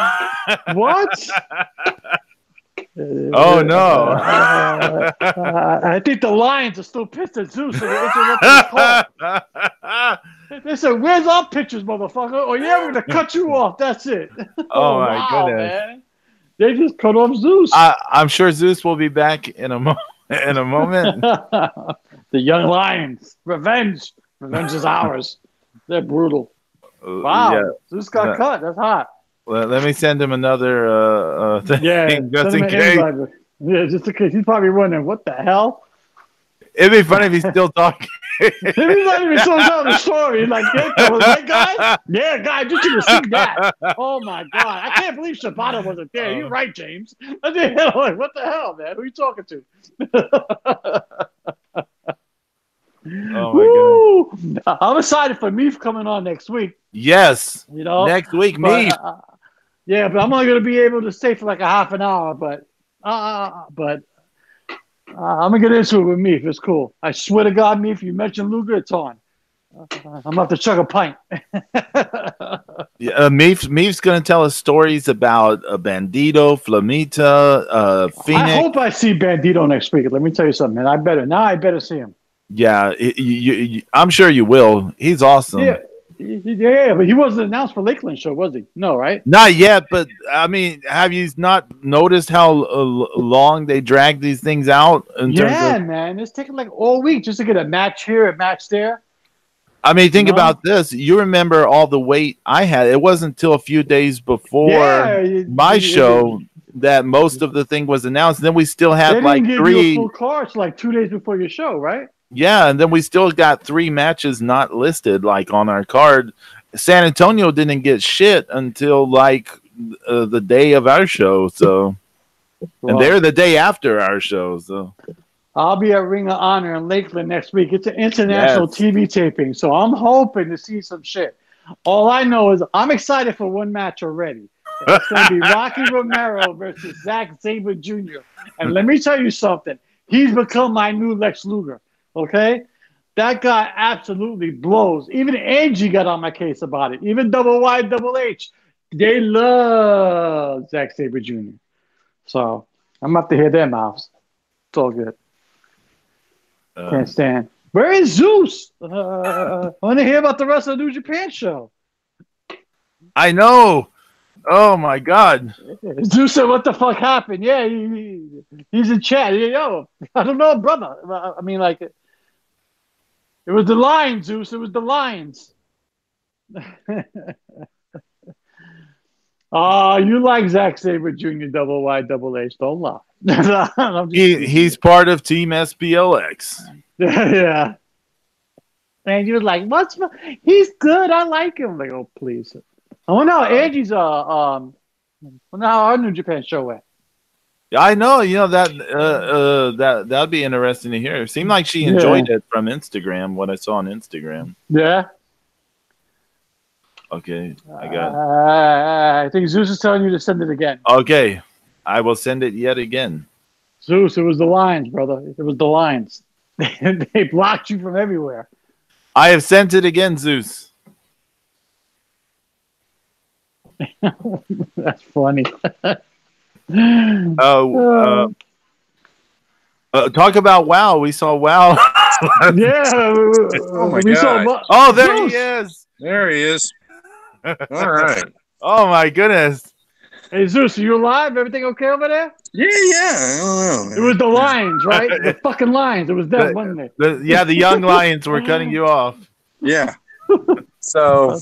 What? Oh no. I think the Lions are still pissed at Zeus. So they interrupted his call. They said, "Where's our pictures, motherfucker?" Oh yeah, we're gonna cut you off. That's it. Oh my goodness. Man. They just cut off Zeus. I'm sure Zeus will be back in a moment. The young Lions, revenge is ours. They're brutal. Wow, yeah. Zeus got cut. That's hot. Well, let me send him another thing, just in case. Yeah, just in case. He's probably wondering, what the hell? It'd be funny if he's still talking. He's not even showing out the story. He's like, yeah, was that guy? Yeah, guy, just you see that. Oh my god, I can't believe Shibata wasn't there. You're right, James. What the hell, man? Who are you talking to? Oh my goodness. I'm excited for Meef coming on next week. Yes. Next week, Meef. Yeah, but I'm only going to be able to stay for like a half an hour, but I'm going to get into it with Meef. It's cool. I swear to God, Meef, you mentioned Luger, it's on. I'm about to chug a pint. Yeah, Meef's gonna tell us stories about Bandito, Flamita, Phoenix. I hope I see Bandito next week. Let me tell you something, man. I better see him. Yeah, I'm sure you will. He's awesome. Yeah, but he wasn't announced for Lakeland show, was he? No, right? Not yet, but I mean, have you not noticed how long they drag these things out? Yeah, man, it's taking like all week just to get a match here, a match there. I mean, think about this. You remember all the wait I had. It wasn't until a few days before my show that most of the thing was announced. Then we still had like three full cards like 2 days before your show, right? Yeah, and then we still got 3 matches not listed like on our card. San Antonio didn't get shit until like the day of our show. So, and they're the day after our show. So. I'll be at Ring of Honor in Lakeland next week. It's an international TV taping, so I'm hoping to see some shit. All I know is I'm excited for one match already. It's going to be Rocky Romero versus Zack Sabre Jr. And let me tell you something. He's become my new Lex Luger, okay? That guy absolutely blows. Even Angie got on my case about it. Even Double Y, Double H. They love Zack Sabre Jr. So I'm about to hear their mouths. It's all good. Can't stand. Where is Zeus? I want to hear about the rest of the New Japan show. I know. Oh my God. Zeus said, "What the fuck happened?" Yeah, he's in chat. Yo, I don't know, brother. I mean, like, it was the Lions, Zeus. It was the Lions. Oh, you like Zack Sabre Jr. Double Y, Double H? Don't lie. He's part of Team SPLX. Yeah. And you was like, he's good. I like him. I'm like, oh, please. I wonder how Angie's wonder how our New Japan show went. I know, you know that'd be interesting to hear. It seemed like she enjoyed it from Instagram, what I saw on Instagram. Yeah. Okay, I got it. I think Zeus is telling you to send it again. Okay, I will send it yet again. Zeus, it was the lines, brother. It was the lines. They blocked you from everywhere. I have sent it again, Zeus. That's funny. Talk about WoW. We saw WoW. Yeah. Oh my God. Oh, there Zeus. He is. There he is. All right. Oh my goodness. Hey Zeus, are you alive? Everything okay over there? Yeah. I don't know. It was the Lions, right? The fucking Lions. It was them, wasn't it? The young Lions were cutting you off. Yeah. So,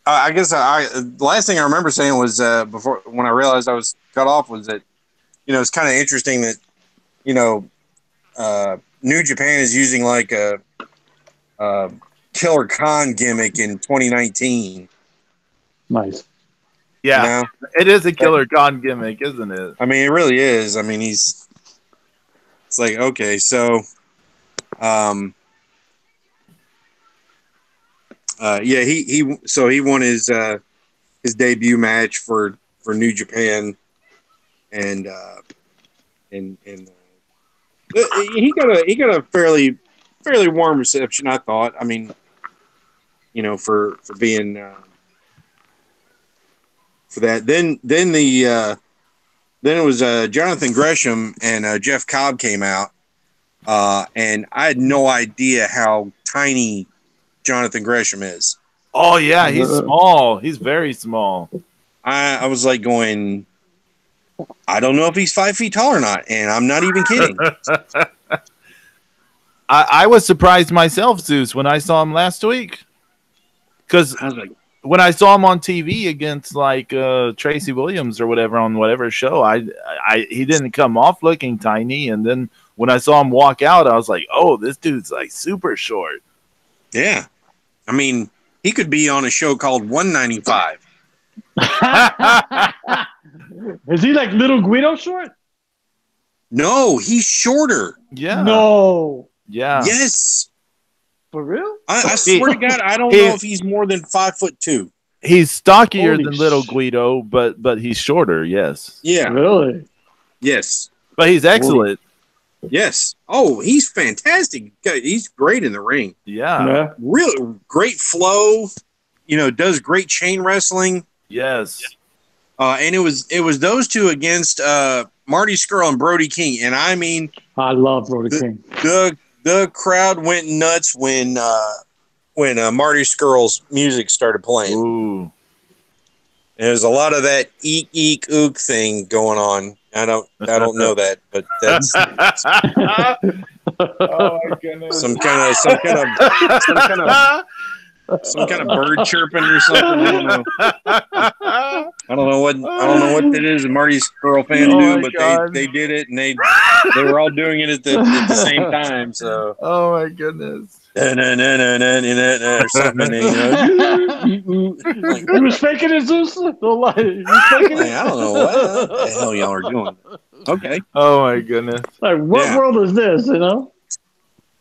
I guess the last thing I remember saying was before when I realized I was cut off was that it's kind of interesting that New Japan is using like a Killer Khan gimmick in 2019. Nice. Yeah, it is a Killer Khan gimmick, isn't it? I mean, it really is. I mean, it's like, okay, so, he won his debut match for New Japan, and he got a fairly warm reception, I thought. I mean, for being for that. Then it was Jonathan Gresham and Jeff Cobb came out, and I had no idea how tiny Jonathan Gresham is. Oh yeah, he's small. He's very small. I was like going, I don't know if he's 5 feet tall or not, and I'm not even kidding. I was surprised myself, Zeus, when I saw him last week, because when I saw him on TV against like Tracy Williams or whatever on whatever show, he didn't come off looking tiny, and then when I saw him walk out, I was like, oh, this dude's like super short. Yeah, I mean, he could be on a show called 195. Is he like Little Guido short? No, he's shorter. Yeah. No. Yeah. Yes. For real? I swear to God, I don't know if he's more than 5'2". He's stockier than Little Guido, but he's shorter. Yes. Yeah. Really? Yes. But he's excellent. Yes. Oh, he's fantastic. He's great in the ring. Yeah. Really great flow. Does great chain wrestling. Yes. And it was those two against Marty Scurll and Brody King. And I mean, I love Brody King. The crowd went nuts when Marty Scurll's music started playing. Ooh. There's a lot of that eek eek ook thing going on. I don't know that, but that's Oh my goodness. some kind of bird chirping or something. I don't know what it is that Marty's Scurll fans do, but they did it, and they were all doing it at the same time. So oh my goodness. Or something. He was faking it, Zeus. Don't lie. He was faking it. I don't know what the hell y'all are doing. Okay. Oh my goodness. Like, what world is this?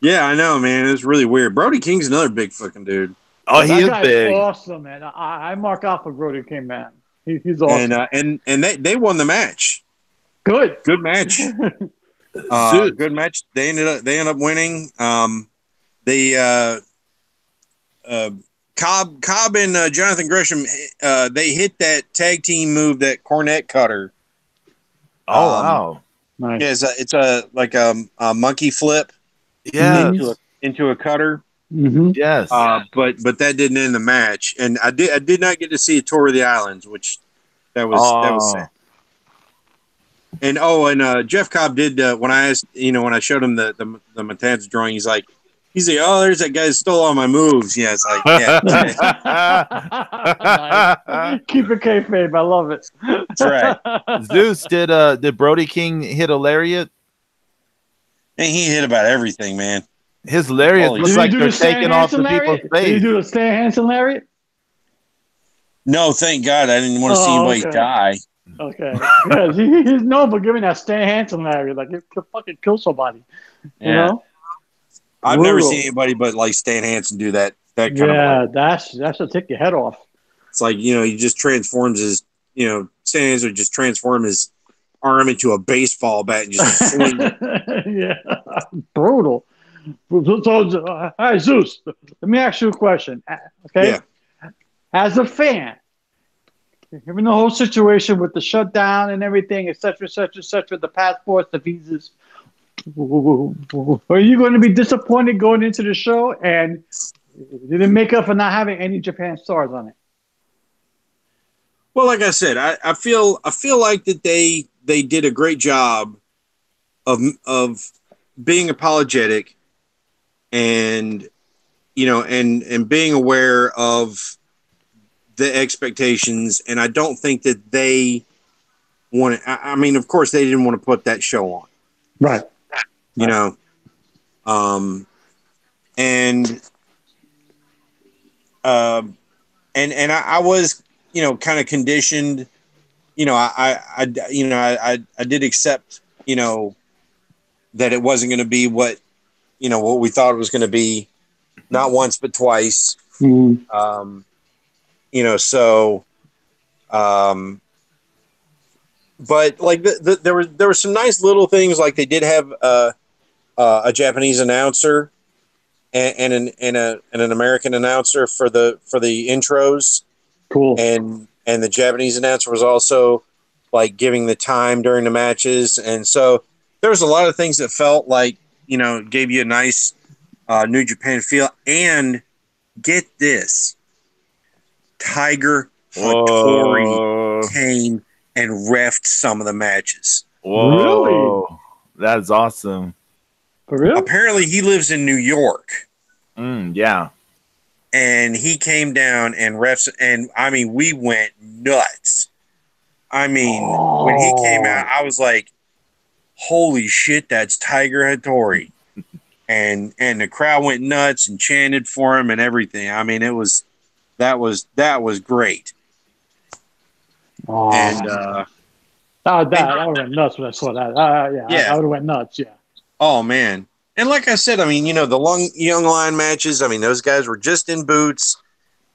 Yeah, I know, man. It's really weird. Brody King's another big fucking dude. Oh, he is big. Awesome, man. I mark out for Brody King, man. He's awesome. And they won the match. Good match. Good match. They ended up winning. Cobb and Jonathan Gresham, they hit that tag team move, that cornet cutter. Oh wow! Nice. Yeah, it's a monkey flip. Yeah, into a cutter. Mm-hmm. Yes. But that didn't end the match, and I did not get to see a tour of the islands, which that was sad. And Jeff Cobb did when I asked, when I showed him the Matanza drawing, he's like, oh, there's that guy who stole all my moves. Yeah, it's like, yeah. Nice. Keep it kayfabe. I love it. That's right. Zeus, did Brody King hit a lariat? And he hit about everything, man. His lariat looks like they're taking off the people's face. Did you do the Stan Hansen lariat? No, thank God. I didn't want to see anybody die. Okay. Because he's known for giving that Stan Hansen lariat. Like, it could fucking kill somebody. You know? I've never seen anybody but like Stan Hansen do that kind of. Yeah, that's to take your head off. It's like, he just transforms his, Stan Hansen just transform his arm into a baseball bat and just swing it. Yeah, brutal. So, all right, Zeus, let me ask you a question. Okay? Yeah. As a fan, given the whole situation with the shutdown and everything, et cetera, the passports, the visas, are you going to be disappointed going into the show? And did it make up for not having any Japan stars on it? Well, like I said, I feel like that they did a great job of being apologetic and and being aware of the expectations, and I don't think that they wanted. I mean, of course, they didn't want to put that show on, right? And I was kind of conditioned. I did accept that it wasn't going to be what we thought it was going to be, not once but twice. Mm-hmm. But like there were some nice little things, like they did have a Japanese announcer and an American announcer for the intros. Cool. And the Japanese announcer was also like giving the time during the matches, and so there was a lot of things that felt like gave you a nice New Japan feel. And get this, Tiger Hattori came and reffed some of the matches. Whoa. Really? That is awesome. For real? Apparently he lives in New York. Yeah. And he came down and refs, and I mean, we went nuts. I mean, when he came out, I was like, holy shit, that's Tiger Hattori. And the crowd went nuts and chanted for him and everything. I mean, that was great. And I would have went nuts when I saw that. I would have went nuts. Yeah. Oh man. And like I said, I mean, the young line matches, I mean, those guys were just in boots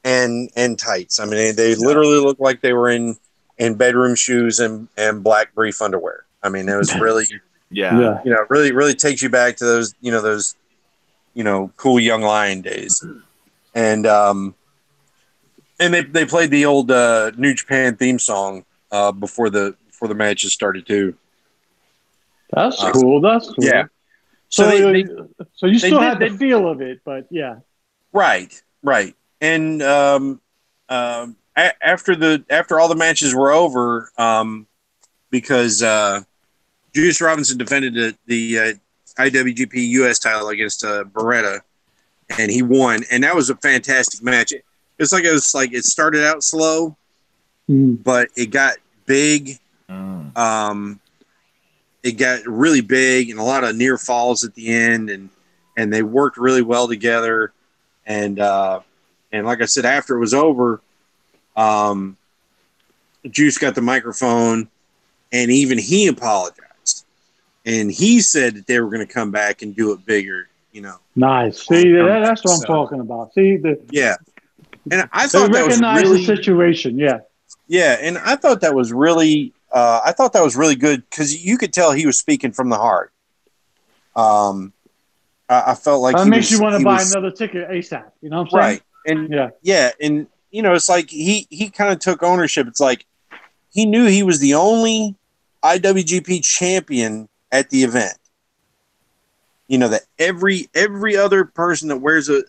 and tights. I mean, they literally looked like they were in bedroom shoes and black brief underwear. I mean, it was really Yeah. You know, really takes you back to those, cool young lion days. And they played the old New Japan theme song before the matches started too. That's cool. That's cool. Yeah. So you still had the did, feel of it, but yeah. Right. And after all the matches were over, because Juice Robinson defended the IWGP US title against Beretta, and he won, and that was a fantastic match. It started out slow, but it got big. It got really big and a lot of near falls at the end, and they worked really well together. And like I said, after it was over, Juice got the microphone, and even he apologized, and he said that they were going to come back and do it bigger. Nice. See, that's what I'm talking about. See, and I thought they that was recognize really, the situation. Yeah. Yeah, and I thought that was really, good because you could tell he was speaking from the heart. I felt like that makes you want to buy another ticket ASAP. You know what I'm saying? Right, and and it's like he kind of took ownership. It's like he knew he was the only IWGP champion at the event. That every other person that wears a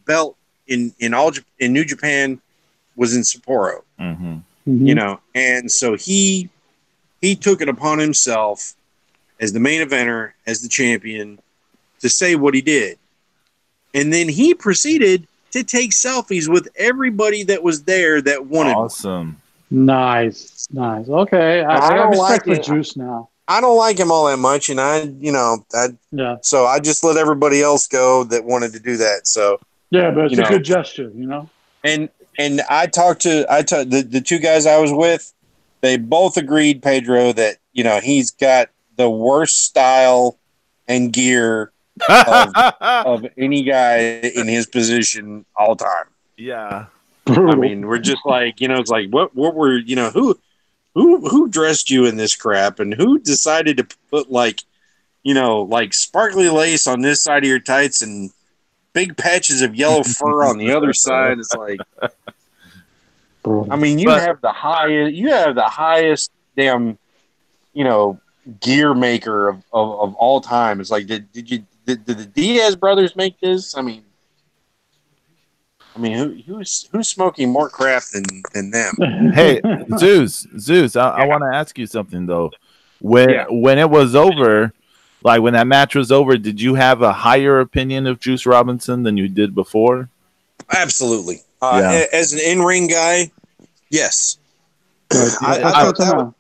belt in New Japan was in Sapporo. And so he took it upon himself as the main eventer, as the champion, to say what he did. And then he proceeded to take selfies with everybody that was there that wanted. Awesome. Nice. Okay. I got respect for Juice now. I don't like him all that much, and so I just let everybody else go that wanted to do that. So yeah, but it's a good gesture, And I talked to the two guys I was with. They both agreed, Pedro, that he's got the worst style and gear of any guy in his position all time. Yeah. I mean, we're just like, it's like what were who dressed you in this crap, and who decided to put like sparkly lace on this side of your tights and big patches of yellow fur on the other side. It's like, I mean, you have the highest damn, gear maker of all time. It's like, did the Diaz brothers make this? I mean, who's smoking more crap than them? Hey, Zeus, I want to ask you something though. When it was over, like when that match was over, did you have a higher opinion of Juice Robinson than you did before? Absolutely. As an in-ring guy, yes. I thought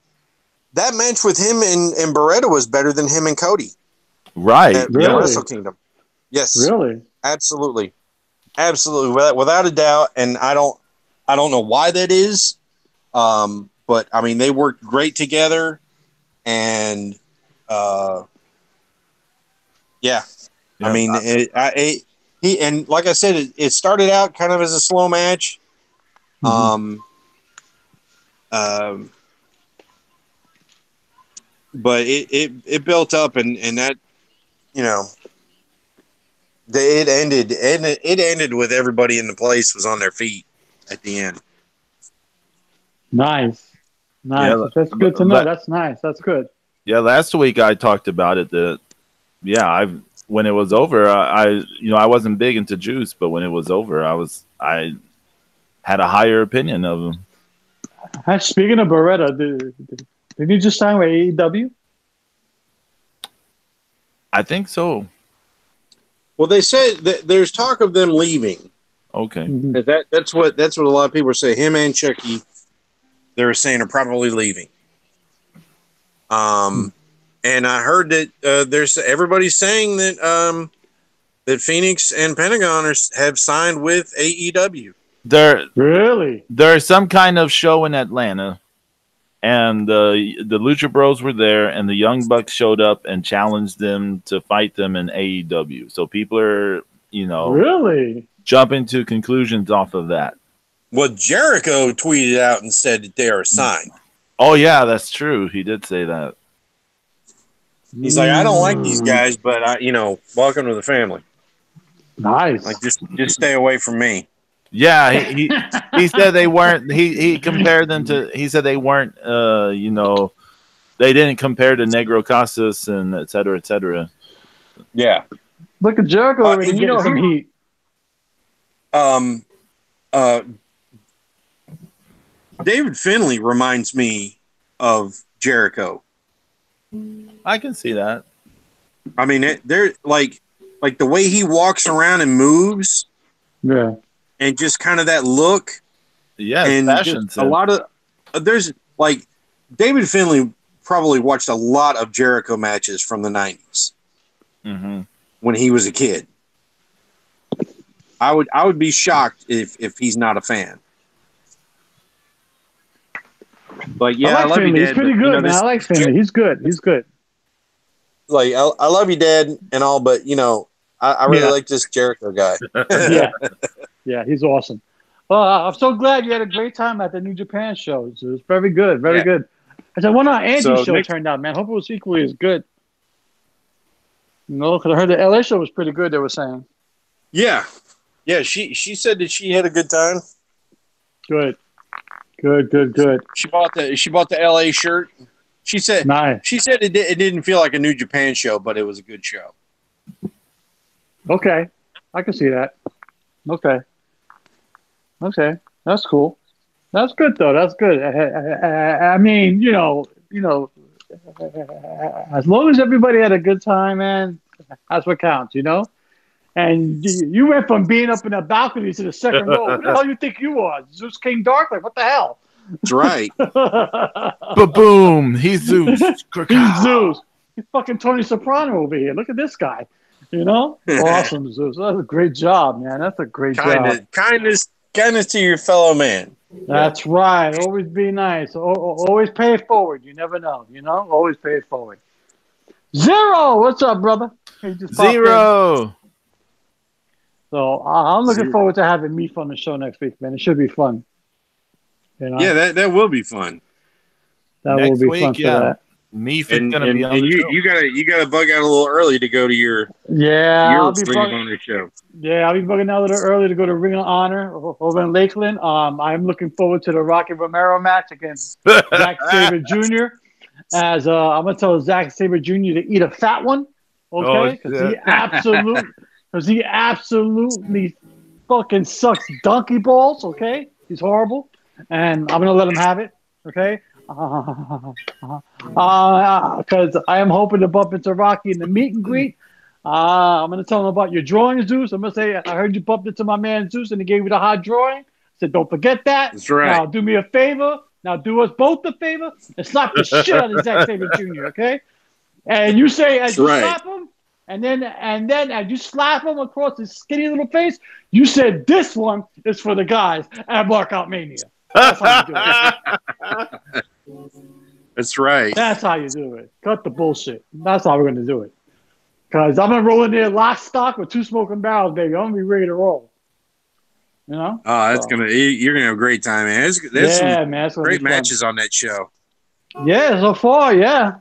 that match with him and Beretta was better than him and Cody. Right. At Wrestle Kingdom. Yes. Really? Absolutely. Without a doubt. And I don't know why that is. But I mean, they worked great together, and I mean, he and like I said, it started out kind of as a slow match. But it built up, and that it ended with everybody in the place was on their feet at the end. Nice. Yeah, that's good to know. That's nice. That's good. Yeah, last week I talked about it. When it was over, I wasn't big into Juice, but when it was over, I had a higher opinion of him. Speaking of Beretta, did he just sign with AEW? I think so. Well, they said that there's talk of them leaving. Okay. That's what a lot of people are saying. Him and Chucky, they were saying, are probably leaving. And I heard that everybody's saying that that Phoenix and Pentagon have signed with AEW. There's some kind of show in Atlanta, and the Lucha Bros were there, and the Young Bucks showed up and challenged them to fight them in AEW. So people are, jumping to conclusions off of that. Well, Jericho tweeted out and said that they are signed. Oh yeah, that's true. He did say that. He's like, I don't like these guys, but welcome to the family. Nice. Like, just stay away from me. Yeah, he said they weren't. He compared them to. He said they weren't. They didn't compare to Negro Casas and et cetera, et cetera. Yeah. Look at Jericho already getting some heat. David Finlay reminds me of Jericho. I can see that. I mean, they're like the way he walks around and moves. Yeah. And just kind of that look. Yeah. And a lot of there's like David Finlay probably watched a lot of Jericho matches from the 90s when he was a kid. I would be shocked if he's not a fan. Like, yeah, I love Finlay. you, Dad. He's pretty good, man. I like Finlay. He's good. He's good. Like, I love you, Dad, and all, but I really like this Jericho guy. Yeah, he's awesome. Well, I'm so glad you had a great time at the New Japan show. It was very good, very good. I said, wonder how Andy's show turned out, man. Hope it was equally as good. Because I heard the LA show was pretty good, they were saying. Yeah. Yeah, she said that she had a good time. Good. She bought the LA shirt. She said it didn't feel like a New Japan show, but it was a good show. Okay. I can see that. Okay. That's cool. That's good though. That's good. I mean, as long as everybody had a good time, man, that's what counts, And you went from being up in the balcony to the second row. Who the hell you think you are? Zeus King Dark? Like, what the hell? That's right. Ba-boom. He's Zeus. He's Zeus. He's fucking Tony Soprano over here. Look at this guy. Awesome, Zeus. That's a great job, man. That's a great job. Kindness to your fellow man. That's right. Always be nice. Always pay it forward. You never know. Always pay it forward. Zero. What's up, brother? Zero. So I'm looking forward to having Meef on the show next week, man. It should be fun. Yeah, that will be fun. That will be fun for that. Meef is gonna be on the show. You gotta bug out a little early to go to your Ring of Honor show. Yeah, I'll be bugging out a little early to go to Ring of Honor over in Lakeland. I'm looking forward to the Rocky Romero match against Zack Sabre Jr. As I'm gonna tell Zack Sabre Jr. to eat a fat one, okay? Because he absolutely fucking sucks donkey balls, okay? He's horrible, and I'm gonna let him have it, okay? Because I am hoping to bump into Rocky in the meet and greet. I'm going to tell him about your drawing, Zeus. I'm going to say, I heard you bumped into my man Zeus and he gave you the hot drawing. I said, don't forget that. That's right. Now do me a favor. Now do us both a favor and slap the shit out of Zack Sabre Jr., okay? And you say, as you slap him, and then as you slap him across his skinny little face, you said, this one is for the guys at Markout Mania. That's how you do it. That's right. That's how you do it. Cut the bullshit. That's how we're going to do it. Because I'm going to roll in there lock stock with 2 smoking barrels, baby. I'm going to be ready to roll. Oh, you're going to have a great time, man. There's some great matches on that show. Yeah, so far, yeah.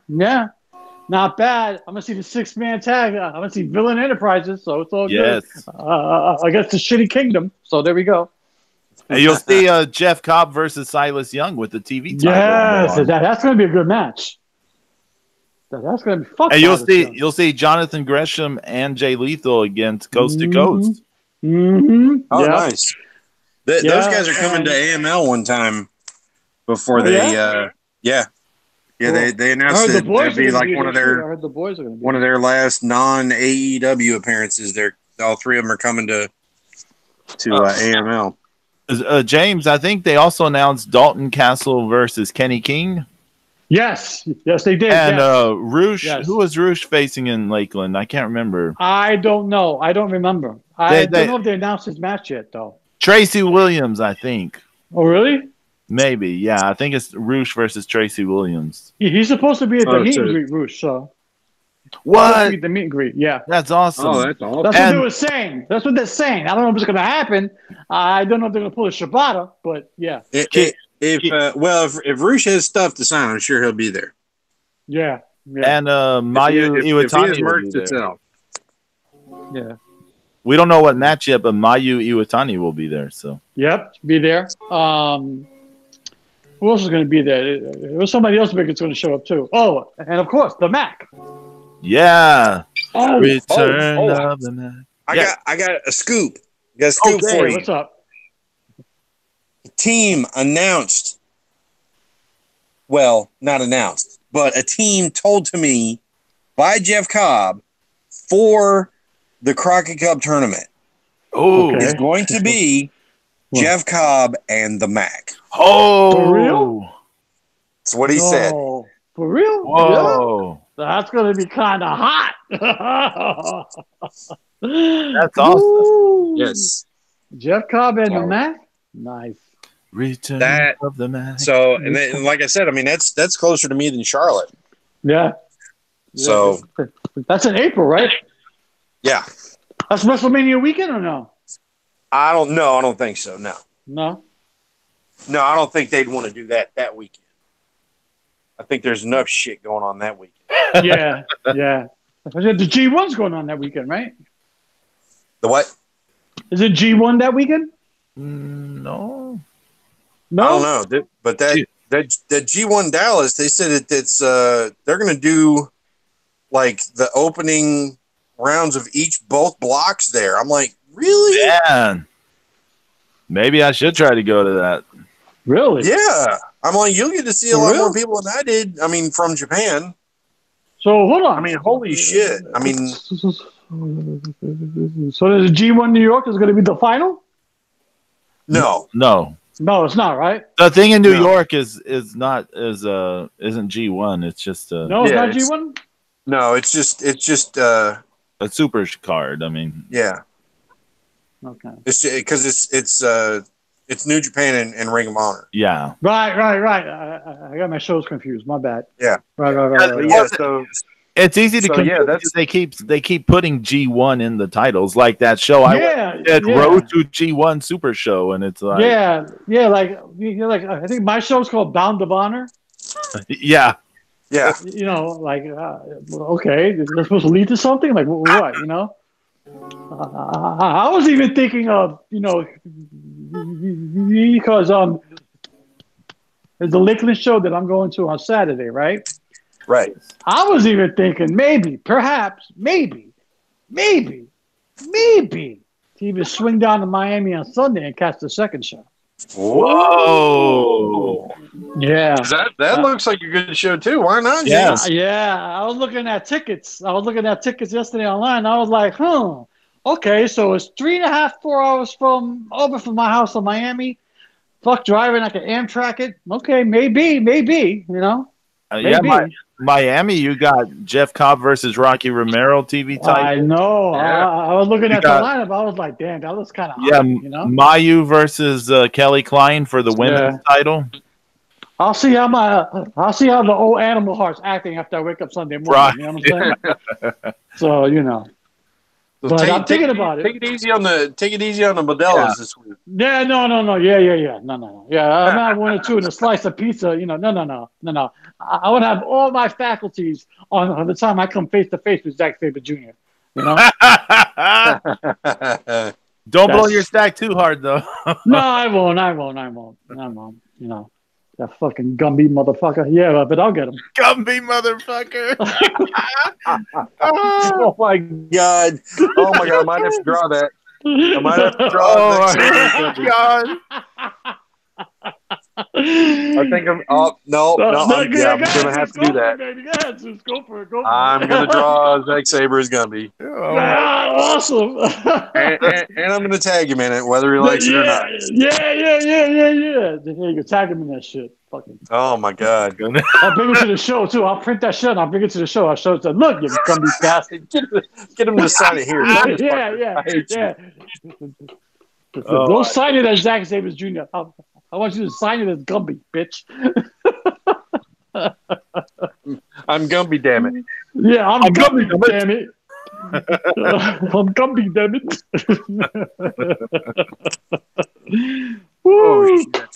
Not bad. I'm going to see the 6-man tag. I'm going to see Villain Enterprises, so it's all good. Against the Shitty Kingdom. So there we go. And you'll see Jeff Cobb versus Silas Young with the TV title. Yes, that's going to be a good match. That's going to be fun. And you'll see Jonathan Gresham and Jay Lethal against Coast to Coast. Mm-hmm. Oh, nice. Those guys are coming to AML one time before they they announced that that'd be like one of their last non-AEW appearances. All 3 of them are coming to AML. James, I think they also announced Dalton Castle versus Kenny King. Yes, they did. And Roosh, who was Roosh facing in Lakeland? I can't remember. I don't know. I don't remember. I don't know if they announced his match yet, though. Tracy Williams, I think. Oh, really? Maybe, yeah. I think it's Roosh versus Tracy Williams. He's supposed to be at the meet and greet, Roosh, so. What? The meet and greet, yeah. That's awesome. Oh, that's awesome. That's what they were saying. That's what they're saying. I don't know if it's going to happen. I don't know if they're going to pull a Shibata, but yeah. If Roosh has stuff to sign, I'm sure he'll be there. Yeah. Yeah. And Mayu if he has Iwatani will be merged there. itself. Yeah. We don't know what match yet, but Mayu Iwatani will be there. So Yep, be there. Who else is going to be there? There was somebody else big that's going to show up too. Oh, and of course the Mac. yeah, Oh, Return of the Mac. I got a scoop. I got a scoop for you. What's up? The team announced. Well, not announced, but a team told to me by Jeff Cobb for the Crockett Cup tournament. Oh, is going to be Jeff Cobb and the Mac. Oh, for real? That's what he said. For real? Whoa. Yeah? That's going to be kind of hot. That's awesome. Woo. Yes. Jeff Cobb and the Mac? Nice. Return of the Mac. So, and then, like I said, I mean, that's closer to me than Charlotte. Yeah. So. That's in April, right? Yeah. That's WrestleMania weekend or no? I don't know. I don't think so. No. No? No, I don't think they'd want to do that weekend. I think there's enough shit going on that weekend. Yeah. The G1's going on that weekend, right? The what? Is it G1 that weekend? No. No? I don't know. But that G1 Dallas, they said it's they're going to do like the opening rounds of both blocks there. I'm like, really? Yeah. Maybe I should try to go to that. Really? Yeah. I'm like, you'll get to see a lot more people than I did. I mean, from Japan. So hold on. I mean, holy shit. I mean, so the G1 New York is going to be the final? No, it's not, right? The thing in New York isn't G1. It's just no, it's not G1. No, it's just a super card. I mean, yeah. Okay. It's because it's New Japan and Ring of Honor. Yeah. Right. I got my shows confused. My bad. Yeah. Right. Yeah. So it's easy to confuse because they keep putting G1 in the titles, like that show. Road to G1 Super Show, and it's like like I think my show's called Bound of Honor. Yeah. You know, like okay, they're supposed to lead to something. Like what? You know. I was even thinking of, because there's a Lakeland show that I'm going to on Saturday, right? Right. I was even thinking maybe to even swing down to Miami on Sunday and catch the second show. Whoa. Yeah. That looks like a good show too. Why not? Yeah. I was looking at tickets. Yesterday online. I was like, okay, so it's 3.5, 4 hours from my house in Miami. Fuck driving, I can Amtrak it. Okay, maybe, maybe. Miami, you got Jeff Cobb versus Rocky Romero TV title. I know. Yeah. I was looking at the lineup. I was like, damn, that looks kind of hot, Mayu versus Kelly Klein for the women's title. I'll see how the old Animal Heart's acting after I wake up Sunday morning. Right. You know what I'm saying? So But I'm thinking about it. Take it easy on the Modelo's this week. Yeah, no. Yeah. No. Yeah, I'm not 1 or 2 and a slice of pizza. No. I want to have all my faculties on the time I come face to face with Zack Sabre Jr. Don't blow your stack too hard, though. No, I won't. That fucking Gumby motherfucker. Yeah, but I'll get him. Gumby motherfucker. Oh my god. I might have to draw that. I think I'm. Oh no! I'm gonna have to do that. Baby. Go ahead, Zeus. Go for it. I'm gonna draw Zack Sabre as Gumby. Awesome. and I'm gonna tag him in it, whether he likes it or not. Yeah. There you go. Tag him in that shit. Fucking. Oh my god. I'll bring it to the show too. I'll print that shit. I'll bring it to the show. I'll show it to look, you Gumby bastard. Get him to sign it here. Yeah. I hate you. Don't sign it as Zack Sabre Jr. I want you to sign it as Gumby, bitch. I'm Gumby, damn it. Yeah, I'm Gumby, damn it. I'm Gumby, damn it. Oh, shit.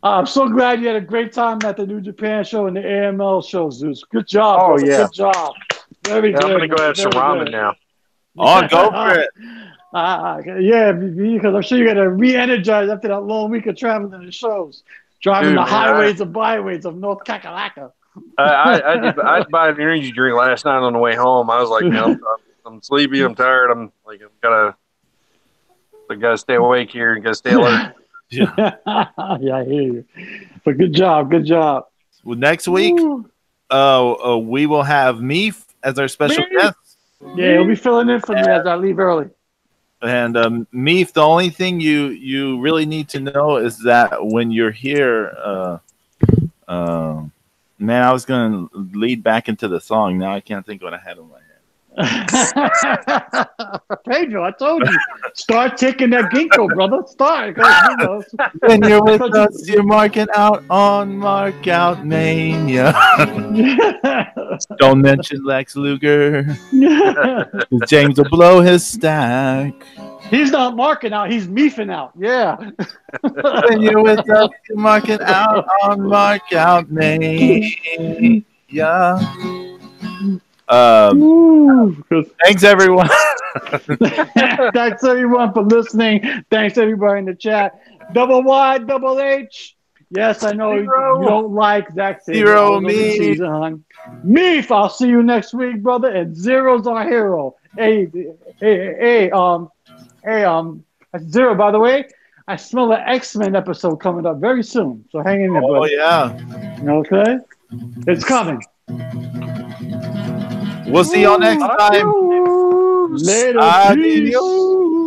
I'm so glad you had a great time at the New Japan show and the AML show, Zeus. Good job, Oh, brother. yeah. Good job. Very good. I'm gonna go have some ramen now. Oh, go for it. Yeah, because I'm sure you got to re-energize after that long week of traveling to the shows, driving Dude, the man, highways and byways of North Kakalaka. I'd buy an energy drink last night on the way home. I was like, man, I'm sleepy. I'm tired. I gotta stay awake here and gotta stay alert. Yeah, I hear you. But good job. Well, next week, we will have Meef as our special guest. Yeah, he'll be filling in for me as I leave early. And Meef, the only thing you really need to know is that when you're here, man, I was going to lead back into the song. Now I can't think what I had in my head. Pedro, I told you, start taking that ginkgo, brother. Start. When you're with us, you're marking out on Mark Out Mania. Don't mention Lex Luger. James will blow his stack. He's not marking out, he's meefing out. Yeah. When you're with us, you're marking out on Mark Out Mania. Thanks everyone. Thanks everyone for listening. Thanks everybody in the chat. Double Y, double H. Yes, I know you don't like Zach Zero me. Meef, I'll see you next week, brother. And Zero's our hero. Hey, Zero, by the way, I smell an X-Men episode coming up very soon. So hang in there, brother. Oh yeah. Okay. It's coming. We'll see y'all next time. Later. Adios.